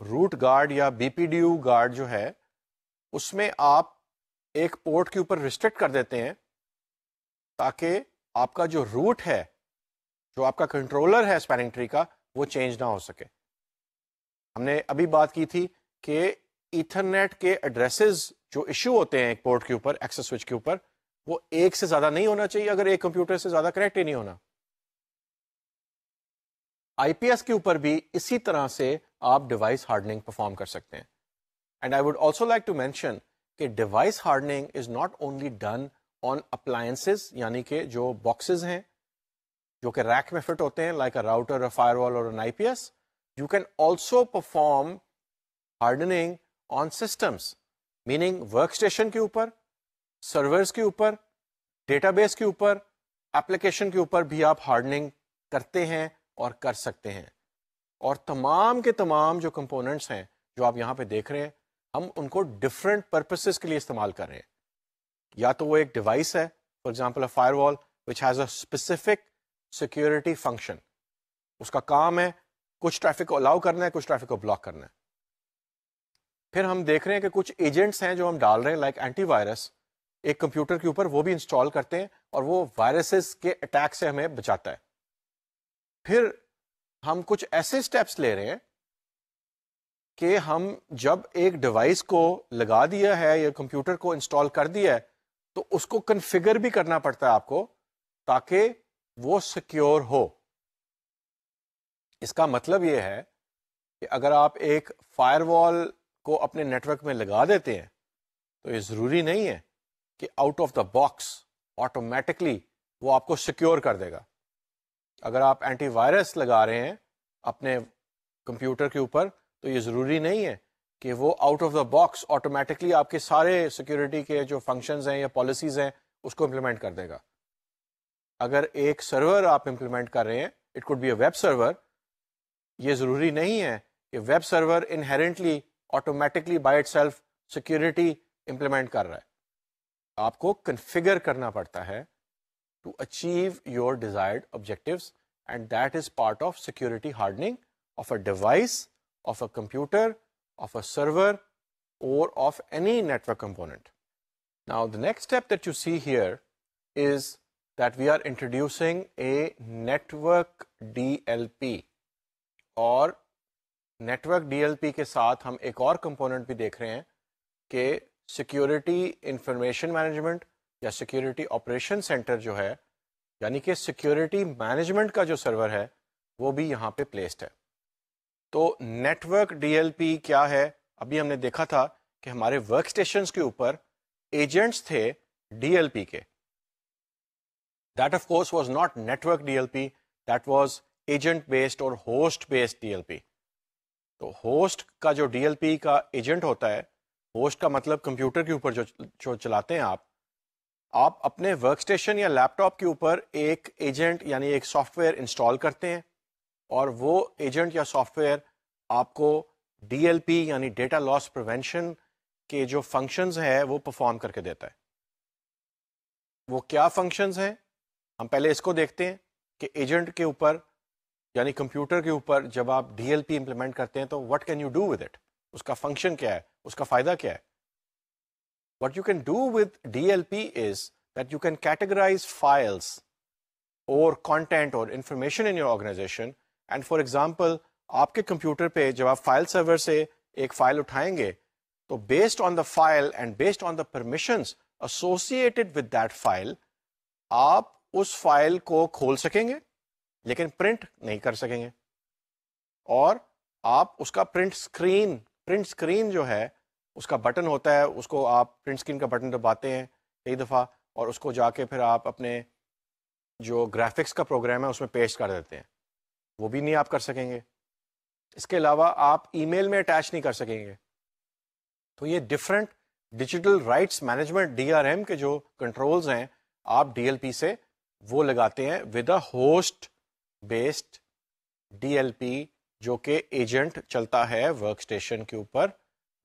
Root guard یا B P D U guard جو ہے، اس میں آپ ایک پورٹ کے اوپر ریسٹرکٹ کر دیتے ہیں تاکہ آپ کا جو روٹ ہے، جو آپ کا کنٹرولر ہے اسپیننگ ٹری کا، وہ چینج نہ ہو سکے. ہم نے ابھی بات کی تھی کہ ایتھرنیٹ کے ایڈریسز جو ایشو ہوتے ہیں ایک پورٹ کے اوپر، ایکسیس سوئچ کے اوپر، وہ ایک سے زیادہ نہیں ہونا چاہیے اگر ایک کمپیوٹر سے زیادہ کنیکٹ ہی نہیں ہونا. آئی پی ایس کے اوپر بھی اسی طرح سے آپ ڈیوائس ہارڈننگ پرفارم کر سکتے ہیں. And I would also like to mention کہ device hardening is not only done on appliances, یعنی کہ جو باکسز ہیں جو کہ ریک میں فٹ ہوتے ہیں like a router, a firewall or an I P S. You can also perform hardening on systems, meaning workstation کے اوپر، سرورز کے اوپر، ڈیٹا بیس کے اوپر، ایپلیکیشن کے اوپر بھی آپ ہارڈننگ کرتے ہیں اور کر سکتے ہیں. اور تمام کے تمام جو کمپوننٹس ہیں جو آپ یہاں پہ دیکھ رہے ہیں، ہم ان کو ڈفرینٹ پرپسز کے لیے استعمال کر رہے ہیں. یا تو وہ ایک ڈیوائس ہے، for example a firewall which has a specific security function, اس کا کام ہے کچھ ٹریفک کو الاؤ کرنا ہے، کچھ ٹریفک کو بلاک کرنا ہے. پھر ہم دیکھ رہے ہیں کہ کچھ ایجنٹس ہیں جو ہم ڈال رہے ہیں لائک اینٹی وائرس ایک کمپیوٹر کے اوپر، وہ بھی انسٹال کرتے ہیں اور وہ وائرسز کے اٹیک سے ہمیں بچاتا ہے. پھر ہم کچھ ایسے سٹیپس لے رہے ہیں کہ ہم جب ایک ڈیوائس کو لگا دیا ہے یا کمپیوٹر کو انسٹال کر دیا ہے تو اس کو کنفیگر بھی کرنا پڑتا ہے آپ کو تاکہ وہ سیکیور ہو. اس کا مطلب یہ ہے کہ اگر آپ ایک فائر وال کو اپنے نیٹ ورک میں لگا دیتے ہیں تو یہ ضروری نہیں ہے کہ out of the box automatically وہ آپ کو سیکیور کر دے گا. اگر آپ اینٹی وائرس لگا رہے ہیں اپنے کمپیوٹر کے اوپر تو یہ ضروری نہیں ہے کہ وہ out of the box automatically آپ کے سارے سیکورٹی کے جو فنکشنز ہیں یا پالیسیز ہیں اس کو امپلیمنٹ کر دے گا. اگر ایک سرور آپ امپلیمنٹ کر رہے ہیں، it could be a web server, یہ ضروری نہیں ہے کہ web server inherently automatically by itself security implement کر رہا ہے. آپ کو کنفیگر کرنا پڑتا ہے to achieve your desired objectives, and that is part of security hardening of a device, of a computer, of a server, or of any network component. Now, the next step that you see here is that we are introducing a network DLP. اور network DLP کے ساتھ ہم ایک اور component بھی دیکھ رہے ہیں کہ سیکورٹی انفارمیشن مینجمنٹ یا سیکورٹی آپریشن سینٹر جو ہے، یعنی کہ سیکورٹی مینجمنٹ کا جو سرور ہے، وہ بھی یہاں پہ پلیسڈ ہے. تو network D L P کیا ہے؟ ابھی ہم نے دیکھا تھا کہ ہمارے ورک اسٹیشنز کے اوپر ایجنٹس تھے ڈی ایل پی کے. That of course was not network D L P, that was agent based or host based D L P. تو ہوسٹ کا جو ڈی ایل پی کا ایجنٹ ہوتا ہے، ہوسٹ کا مطلب کمپیوٹر کے اوپر جو چلاتے ہیں آپ اپنے ورک اسٹیشن یا لیپ ٹاپ کے اوپر ایک ایجنٹ یعنی ایک سافٹ ویئر انسٹال کرتے ہیں، اور وہ ایجنٹ یا سافٹ ویئر آپ کو ڈی ایل پی یعنی ڈیٹا لاس پریونشن کے جو فنکشنز ہیں وہ پرفارم کر کے دیتا ہے. وہ کیا فنکشنز ہیں؟ ہم پہلے اس کو دیکھتے ہیں کہ ایجنٹ کے اوپر یعنی کمپیوٹر کے اوپر جب آپ ڈی ایل پی امپلیمنٹ کرتے ہیں تو what can you do with it, اس کا فنکشن کیا ہے، اس کا فائدہ کیا ہے. What you can do with D L P is that you can categorize files or content or information in your organization. And for example آپ کے کمپیوٹر پہ جب آپ فائل سرور سے ایک فائل اٹھائیں گے تو based on the file and based on the permissions associated with that file آپ اس فائل کو کھول سکیں گے لیکن پرنٹ نہیں کر سکیں گے. اور آپ اس کا پرنٹ اسکرین جو ہے اس کا بٹن ہوتا ہے، اس کو آپ پرنٹ اسکرین کا بٹن دباتے ہیں کئی دفعہ اور اس کو جا کے پھر آپ اپنے جو گرافکس کا پروگرام ہے اس میں پیسٹ کر دیتے ہیں، وہ بھی نہیں آپ کر سکیں گے. اس کے علاوہ آپ ای میل میں اٹیچ نہیں کر سکیں گے. تو یہ different digital rights management D R M کے جو کنٹرولز ہیں آپ ڈی ایل پی سے وہ لگاتے ہیں with a host based D L پی جو کہ ایجنٹ چلتا ہے ورک اسٹیشن کے اوپر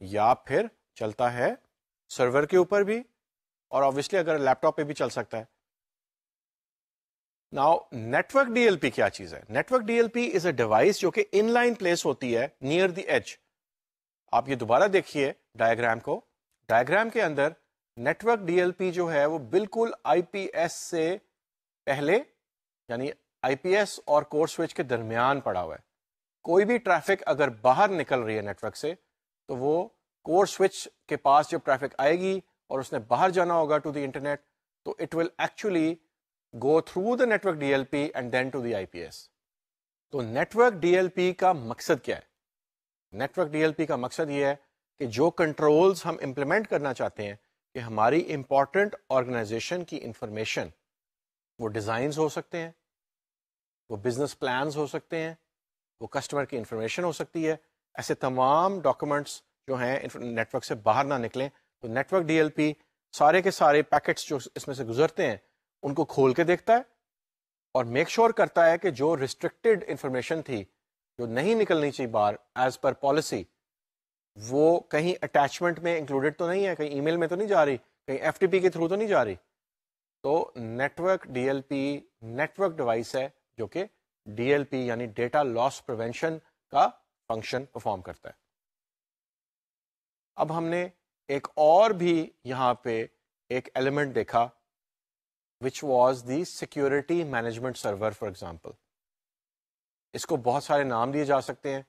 یا پھر چلتا ہے سرور کے اوپر بھی، اور obviously اگر لیپ ٹاپ پہ بھی چل سکتا ہے. Now, network D L P کیا چیز ہے؟ نیٹورک ڈی ایل پی از اے ڈیوائس جو کہ ان لائن پلیس ہوتی ہے نیئر دی ایج. آپ یہ دوبارہ دیکھیے ڈائیگرام کو. ڈائیگرام کے اندر نیٹورک ڈی ایل پی جو ہے وہ بالکل آئی پی ایس سے پہلے یعنی آئی پی ایس اور کور سوئچ کے درمیان پڑا ہوا ہے. کوئی بھی ٹریفک اگر باہر نکل رہی ہے نیٹورک سے تو وہ کور سوئچ کے پاس جب ٹریفک آئے گی اور اس نے باہر جانا ہوگا ٹو دی انٹرنیٹ تو it will actually go through the network DLP and then to the IPS. تو نیٹورک ڈی ایل پی کا مقصد کیا ہے؟ نیٹورک ڈی ایل پی کا مقصد یہ ہے کہ جو کنٹرولز ہم امپلیمنٹ کرنا چاہتے ہیں کہ ہماری امپورٹنٹ آرگنائزیشن کی انفارمیشن، وہ ڈیزائنز ہو سکتے ہیں، وہ بزنس پلانز ہو سکتے ہیں، وہ کسٹمر کی انفارمیشن ہو سکتی ہے، ایسے تمام ڈاکومنٹس جو ہیں نیٹ ورک سے باہر نہ نکلیں. تو network D L P سارے کے سارے پیکٹس جو اس میں سے گزرتے ہیں ان کو کھول کے دیکھتا ہے اور میک شور کرتا ہے کہ جو ریسٹرکٹیڈ انفارمیشن تھی، جو نہیں نکلنی چاہیے باہر ایز پر پالیسی، وہ کہیں اٹیچمنٹ میں انکلوڈیڈ تو نہیں ہے، کہیں ای میل میں تو نہیں جا رہی، کہیں ایف ٹی پی کے تھرو تو نہیں جا رہی. تو network D L P network device ہے جو کہ ڈی ایل پی یعنی ڈیٹا لاس پریونشن کا فنکشن پرفارم کرتا ہے. اب ہم نے ایک اور بھی یہاں پہ ایک ایلیمنٹ دیکھا which was the security management server for example. اس کو بہت سارے نام دیے جا سکتے ہیں.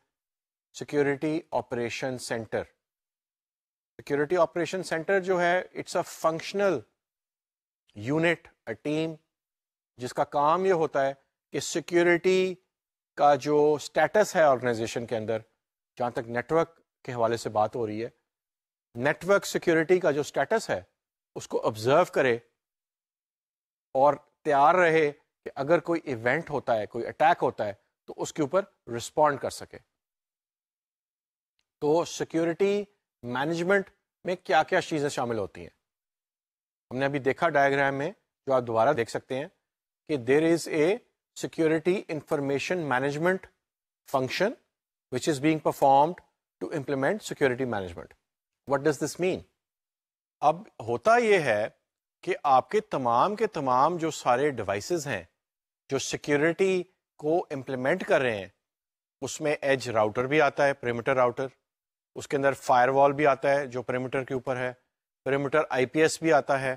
Security operation centre. Security operation centre جو ہے it's a functional unit, a team جس کا کام یہ ہوتا ہے کہ سیکورٹی کا جو اسٹیٹس ہے آرگنائزیشن کے اندر، جہاں تک نیٹ ورک کے حوالے سے بات ہو رہی ہے، نیٹ ورک سیکورٹی کا جو اسٹیٹس ہے اس کو آبزرو کرے اور تیار رہے کہ اگر کوئی ایونٹ ہوتا ہے، کوئی اٹیک ہوتا ہے تو اس کے اوپر رسپونڈ کر سکے. تو سیکورٹی مینجمنٹ میں کیا کیا چیزیں شامل ہوتی ہیں ہم نے ابھی دیکھا ڈائیگرام میں، جو آپ دوبارہ دیکھ سکتے ہیں کہ there is a security information management function which is being performed to implement security management. What does this mean? اب ہوتا یہ ہے کہ آپ کے تمام جو سارے ڈیوائسز ہیں جو سیکورٹی کو امپلیمنٹ کر رہے ہیں، اس میں ایج راؤٹر بھی آتا ہے، پیریمیٹر راؤٹر، اس کے اندر فائر وال بھی آتا ہے جو پیریمیٹر کے اوپر ہے، پیریمیٹر آئی پی ایس بھی آتا ہے،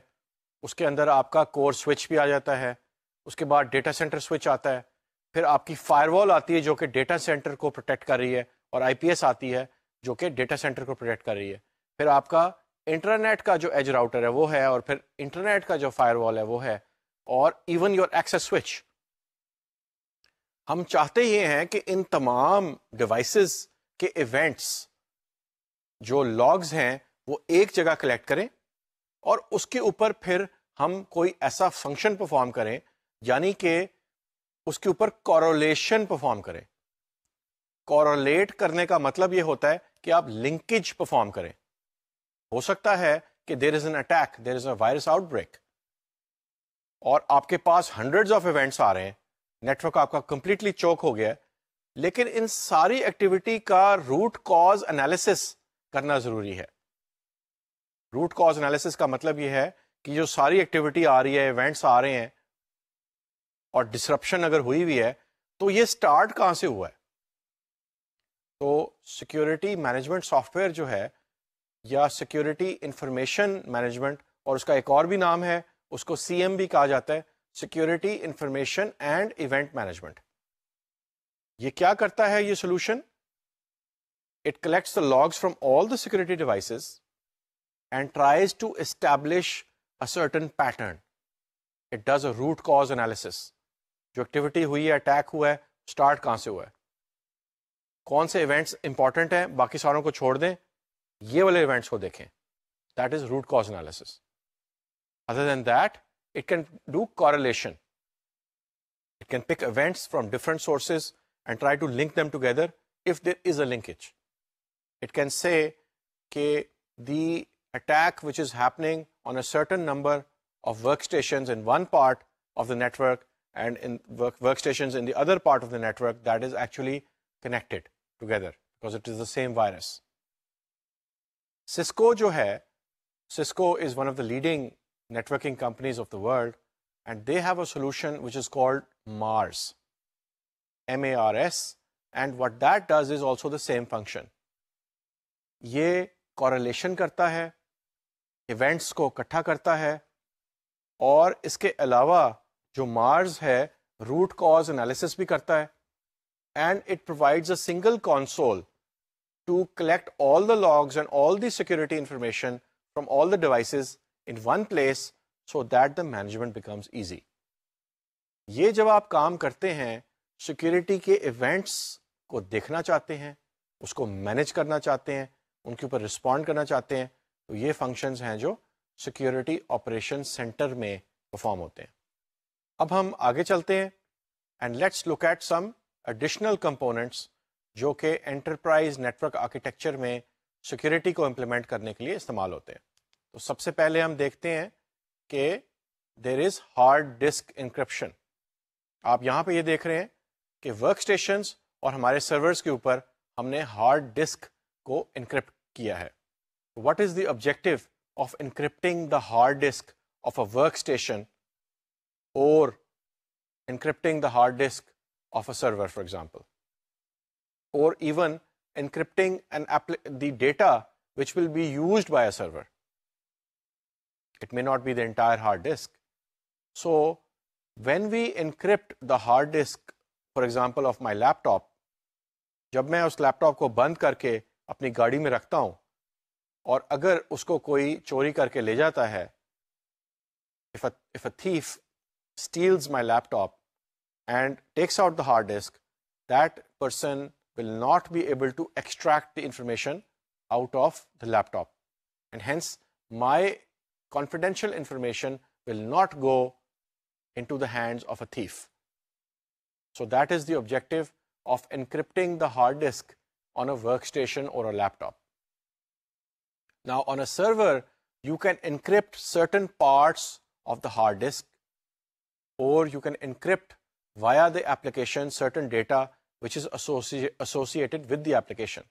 اس کے اندر آپ کا کور سوئچ بھی آ جاتا ہے، اس کے بعد ڈیٹا سینٹر سوئچ آتا ہے، پھر آپ کی فائر وال آتی ہے جو کہ ڈیٹا سینٹر کو پروٹیکٹ کر رہی ہے، اور آئی پی ایس آتی ہے جو کہ ڈیٹا سینٹر کو پروٹیکٹ کر رہی ہے. پھر آپ کا انٹرنیٹ کا جو ایج راؤٹر ہے وہ ہے، اور پھر انٹرنیٹ کا جو فائر وال ہے وہ ہے، اور ایون یور ایکسیس سوئچ. ہم چاہتے یہ ہیں کہ ان تمام ڈیوائسز کے ایونٹس جو لاگز ہیں وہ ایک جگہ کلیکٹ کریں، اور اس کے اوپر پھر ہم کوئی ایسا فنکشن پرفارم کریں، یعنی کہ اس کے اوپر کورولیشن پرفارم کریں. کورولیٹ کرنے کا مطلب یہ ہوتا ہے کہ آپ لنکیج پرفارم کریں. ہو سکتا ہے کہ there is an attack, there is a virus outbreak, اور آپ کے پاس ہنڈریڈز آف ایونٹس آ رہے ہیں، نیٹ ورک آپ کا کمپلیٹلی چوک ہو گیا ہے، لیکن ان ساری ایکٹیویٹی کا روٹ کاز انالیسس کرنا ضروری ہے. روٹ کاز انالیسس کا مطلب یہ ہے کہ جو ساری ایکٹیویٹی آ رہی ہے، ایونٹس آ رہے ہیں، اور ڈسرپشن اگر ہوئی ہوئی ہے تو یہ سٹارٹ کہاں سے ہوا ہے. تو سیکورٹی مینجمنٹ سافٹ ویئر جو ہے، یا سیکورٹی انفارمیشن مینجمنٹ، اور اس کا ایک اور بھی نام ہے، اس کو سی ایم بھی کہا جاتا ہے، security information and event management. یہ کیا کرتا ہے یہ solution? It collects the logs from all the security devices and tries to establish a certain pattern. It does a root cause analysis. جو ایکٹیویٹی ہوئی ہے، اٹیک ہوا ہے، اسٹارٹ کہاں سے ہوا ہے، کون سے ایونٹس امپورٹنٹ ہیں، باقی ساروں کو چھوڑ دیں، یہ والے ایونٹس کو دیکھیں. That is root cause analysis. Other than that it can do correlation. It can pick events from different sources and try to link them together if there is a linkage. It can say that the attack which is happening on a certain number of workstations in one part of the network and in workstations in the other part of the network, that is actually connected together because it is the same virus. Cisco jo hai, Cisco is one of the leading networking companies of the world, and they have a solution which is called MARS, M-A-R-S, and what that does is also the same function. یہ correlation کرتا ہے، events کو اکٹھا کرتا ہے، اور اس کے علاوہ جو MARS ہے روٹ کاز انالیسس بھی کرتا ہے، and it provides a single console to collect all the logs and all the security information from all the devices in one place so that the management becomes easy. یہ جب آپ کام کرتے ہیں، security کے events کو دیکھنا چاہتے ہیں، اس کو مینج کرنا چاہتے ہیں، ان کے اوپر رسپونڈ کرنا چاہتے ہیں تو یہ فنکشنز ہیں جو سیکیورٹی آپریشن سینٹر میں پرفارم ہوتے ہیں. اب ہم آگے چلتے ہیں and let's look at some additional components جو کہ انٹرپرائز نیٹورک آرکیٹیکچر میں سیکیورٹی کو امپلیمنٹ کرنے کے لیے استعمال ہوتے ہیں. تو سب سے پہلے ہم دیکھتے ہیں کہ there is hard disk encryption. آپ یہاں پہ یہ دیکھ رہے ہیں کہ ورک اسٹیشنز اور ہمارے سرورز کے اوپر ہم نے ہارڈ ڈسک کو انکرپٹ کیا ہے. What is the objective of encrypting the hard disk of a workstation or encrypting the hard disk of a server, for example, or even encrypting the data which will be used by a server. It may not be the entire hard disk. So when we encrypt the hard disk, for example, of my laptop, جب میں اس لیپ top کو بند کر کے اپنی گاڑی میں رکھتا ہوں اور اگر اس کو کوئی چوری کر کے لے جاتا ہے, if a thief steals my laptop and takes out the hard disk, that person will not be able to extract the information out of the laptop. And hence, my confidential information will not go into the hands of a thief. So that is the objective of encrypting the hard disk on a workstation or a laptop. Now, on a server, you can encrypt certain parts of the hard disk, or you can encrypt via the application certain data which is associated with the application.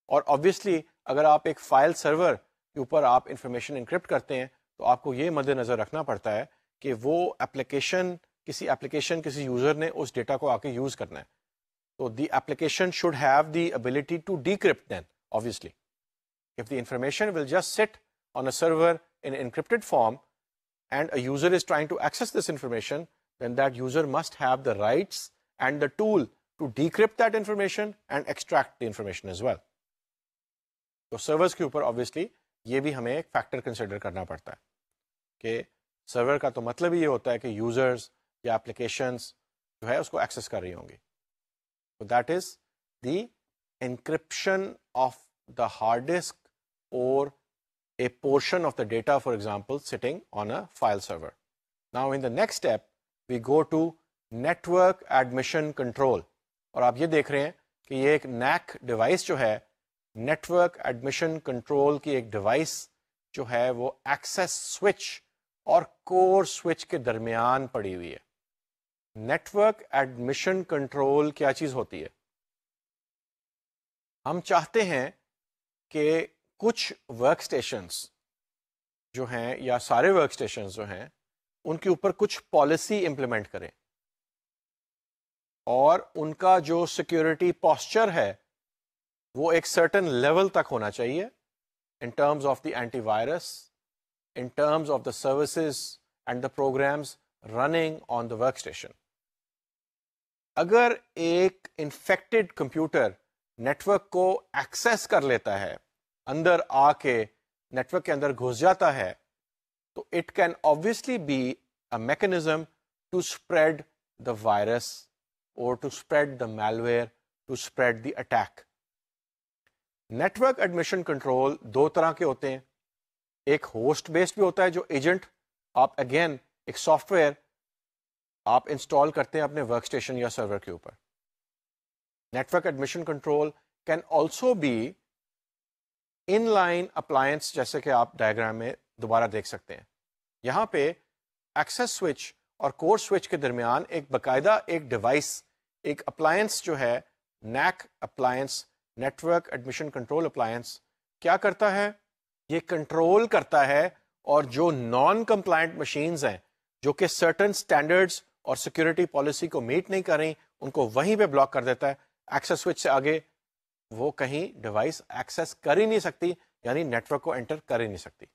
اور obviously اگر آپ ایک file سرور کے اوپر آپ information encrypt کرتے ہیں تو آپ کو یہ مد نظر رکھنا پڑتا ہے کہ وہ کسی یوزر نے اس ڈیٹا کو آ کے یوز کرنا ہے. تو the application should have the ability to decrypt then. obviously if the information will just sit on a server in encrypted form and a user is trying to access this information, then that user must have the rights and the tool to decrypt that information and extract the information as well. تو servers کے اوپر obviously یہ بھی ہمیں ایک factor consider کرنا پڑتا ہے کہ سرور کا تو مطلب یہ ہوتا ہے کہ یوزرز یا اپلیکیشنز جو ہے اس کو ایکسیس کر رہی ہوں گی. So that is the encryption of the hard disk or a portion of the data, for example, sitting on a file server. Now in the next step, we go to network admission control. اور آپ یہ دیکھ رہے ہیں کہ یہ ایک نیک device جو ہے, نیٹورک ایڈمیشن کنٹرول کی ایک ڈیوائس جو ہے وہ ایکسیس سوئچ اور کور سوئچ کے درمیان پڑی ہوئی ہے. نیٹورک ایڈمیشن کنٹرول کیا چیز ہوتی ہے؟ ہم چاہتے ہیں کہ کچھ ورک اسٹیشنز جو ہیں یا سارے ورک اسٹیشنز جو ہیں ان کے اوپر کچھ پالیسی امپلیمنٹ کریں اور ان کا جو سیکیورٹی پوسچر ہے وہ ایک سرٹن لیول تک ہونا چاہیے in terms of the antivirus, in terms of the services and the programs running on the workstation. اگر ایک انفیکٹڈ کمپیوٹر نیٹورک کو ایکسیس کر لیتا ہے, اندر آ کے نیٹورک کے اندر گھس جاتا ہے, تو it can obviously be a mechanism to spread the virus or to spread the malware, to spread the attack. Network admission control دو طرح کے ہوتے ہیں. ایک ہوسٹ بیسڈ بھی ہوتا ہے جو ایجنٹ, آپ اگین ایک سافٹ ویئر آپ انسٹال کرتے ہیں اپنے ورک اسٹیشن یا سرور کے اوپر. Network admission control can also be inline appliance, جیسے کہ آپ ڈائیگرام میں دوبارہ دیکھ سکتے ہیں. یہاں پہ ایکسیس سوئچ اور کور سوئچ کے درمیان ایک باقاعدہ ایک ڈیوائس, ایک اپلائنس جو ہے, NAC appliance, network admission control appliance, کیا کرتا ہے؟ یہ کنٹرول کرتا ہے اور جو نان کمپلائنٹ مشینز ہیں جو کہ سرٹن اسٹینڈرڈز اور سیکورٹی پالیسی کو میٹ نہیں کر رہی ان کو وہیں پہ بلاک کر دیتا ہے. ایکسیس سوئچ سے آگے وہ کہیں ڈیوائس ایکسیس کر ہی نہیں سکتی, یعنی نیٹورک کو انٹر کر ہی نہیں سکتی.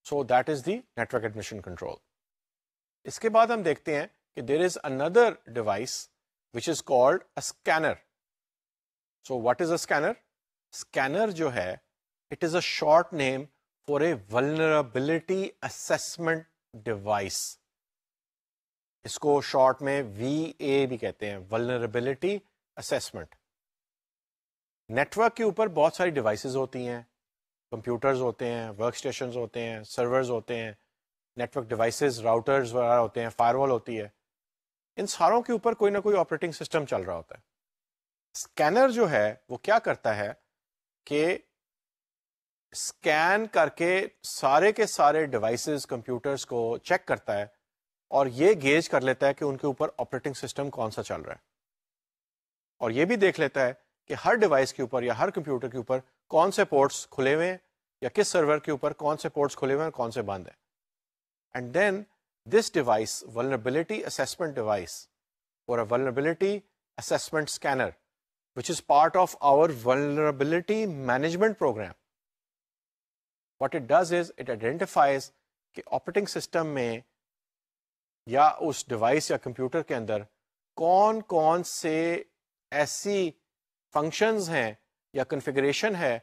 So that is the network admission control. اس کے بعد ہم دیکھتے ہیں کہ there is another device which is called a scanner. So what is a scanner? Scanner جو ہے it is a short name for a vulnerability assessment device. اس کو شارٹ میں وی اے بھی کہتے ہیں, ولنربلٹی اسسمنٹ. نیٹورک کے اوپر بہت ساری ڈیوائسز ہوتی ہیں, کمپیوٹرز ہوتے ہیں, ورک اسٹیشنز ہوتے ہیں, سرورز ہوتے ہیں, نیٹورک ڈیوائسز, راؤٹرز وغیرہ ہوتے ہیں, فائر وال ہوتی ہے. ان ساروں کے اوپر کوئی نہ کوئی آپریٹنگ سسٹم چل رہا ہوتا ہے. اسکینر جو ہے وہ کیا کرتا ہے کہ اسکین کر کے سارے کے سارے ڈیوائسز, کمپیوٹرز کو چیک کرتا ہے اور یہ گیج کر لیتا ہے کہ ان کے اوپر آپریٹنگ سسٹم کون سا چل رہا ہے, اور یہ بھی دیکھ لیتا ہے کہ ہر ڈیوائس کے اوپر یا ہر کمپیوٹر کے اوپر کون سے پورٹس کھلے ہوئے ہیں یا کس سرور کے اوپر کون سے پورٹس کھلے ہوئے ہیں اور کون سے بند ہیں. And then this device, vulnerability assessment device or a vulnerability assessment scanner, which is part of our vulnerability management program. What it does is it identifies کہ آپریٹنگ سسٹم میں یا اس ڈیوائس یا کمپیوٹر کے اندر کون کون سے ایسی فنکشنز ہیں یا کنفیگریشن ہے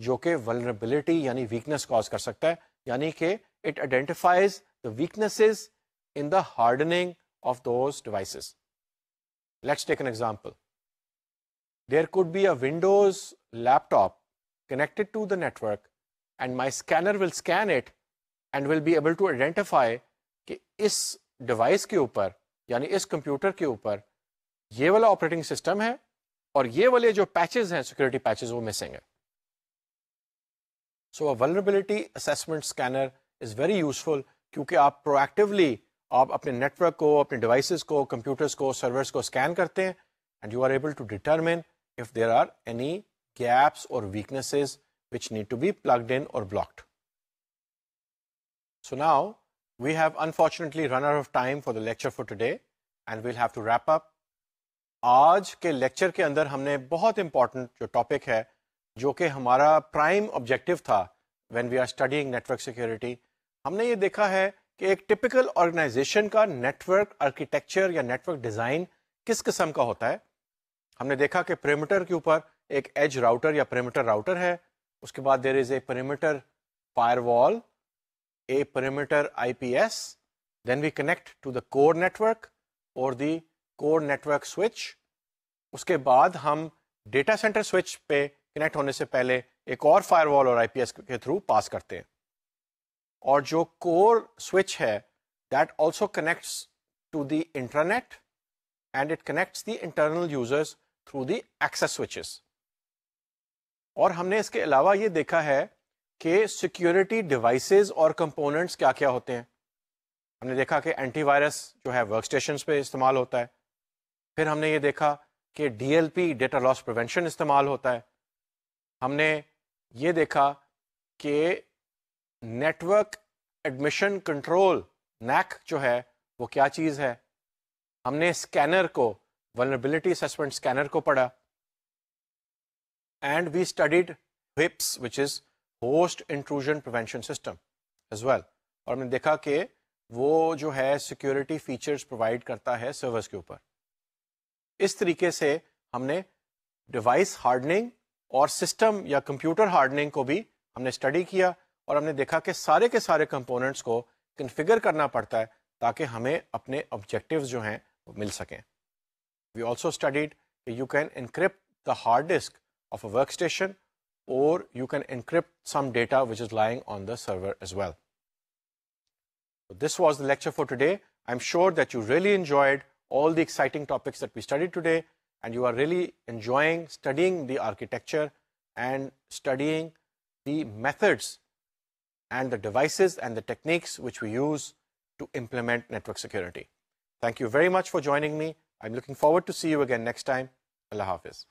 جو کہ ولنریبلٹی یعنی ویکنس کاز کر سکتا ہے, یعنی کہ it identifies the weaknesses in the hardening of those devices. Let's take an example. There could be a Windows laptop connected to the network and my scanner will scan it and will be able to identify کہ اس device کے اوپر یعنی اس computer کے اوپر یہ والا operating system ہے اور یہ والے جو پیچز ہیں, سیکورٹی پیچز, وہ مسنگ ہے. So a vulnerability assessment scanner is very useful کیونکہ آپ proactively آپ اپنے نیٹ ورک کو, اپنے ڈیوائسز کو, کمپیوٹرز کو, سرورز کو اسکین کرتے ہیں and you are able to determine if there are any gaps or weaknesses which need to be plugged in or blocked. So now we have unfortunately run out of time for the lecture for today and we'll have to wrap up. آج کے lecture کے اندر ہم نے بہت important جو topic ہے, جو کہ ہمارا پرائم آبجیکٹو تھا when we are studying network security, ہم نے یہ دیکھا ہے کہ ایک ٹپیکل آرگنائزیشن کا نیٹورک آرکیٹیکچر یا نیٹورک ڈیزائن کس قسم کا ہوتا ہے. ہم نے دیکھا کہ پیریمیٹر کے اوپر ایک ایج راؤٹر یا پیریمیٹر راؤٹر ہے, اس کے بعد دیر is a perimeter firewall, a perimeter I P S, then we connect to the core network or the core network switch. اس کے بعد ہم ڈیٹا سینٹر سوئچ پہ کنیکٹ ہونے سے پہلے ایک اور فائر وال اور آئی پی ایس کے تھرو پاس کرتے ہیں. اور جو کور سوئچ ہے that also connects to the internet and it connects the internal users through the access switches. اور ہم نے اس کے علاوہ یہ دیکھا ہے کہ سیکیورٹی ڈیوائسز اور کمپوننٹس کیا کیا ہوتے ہیں. ہم نے دیکھا کہ اینٹی وائرس جو ہے ورک اسٹیشنس پہ استعمال ہوتا ہے. پھر ہم نے یہ دیکھا کہ D L P data loss prevention استعمال ہوتا ہے. ہم نے یہ دیکھا کہ نیٹورک ایڈمیشن کنٹرول نیک جو ہے وہ کیا چیز ہے. ہم نے اسکینر کو, ولنریبلٹی اسیسمنٹ اسکینر کو پڑھا, and we studied HIPS which is host intrusion prevention system as well. اور ہم نے دیکھا کہ وہ جو ہے سیکورٹی فیچرز پرووائڈ کرتا ہے سرورز کے اوپر. اس طریقے سے ہم نے ڈیوائس ہارڈننگ اور سسٹم یا کمپیوٹر ہارڈننگ کو بھی ہم نے اسٹڈی کیا, اور ہم نے دیکھا کہ سارے کے سارے کمپوننٹس کو کنفیگر کرنا پڑتا ہے تاکہ ہمیں اپنے آبجیکٹیوز جو ہیں وہ مل سکیں. وی آلسو اسٹڈیڈ کہ you can encrypt the hard disk of a workstation or you can encrypt some data which is lying on the server as well. This was the lecture for today. I'm sure that you really enjoyed all the exciting topics that we studied today, and you are really enjoying studying the architecture and studying the methods and the devices and the techniques which we use to implement network security. Thank you very much for joining me. I'm looking forward to see you again next time. Allah Hafiz.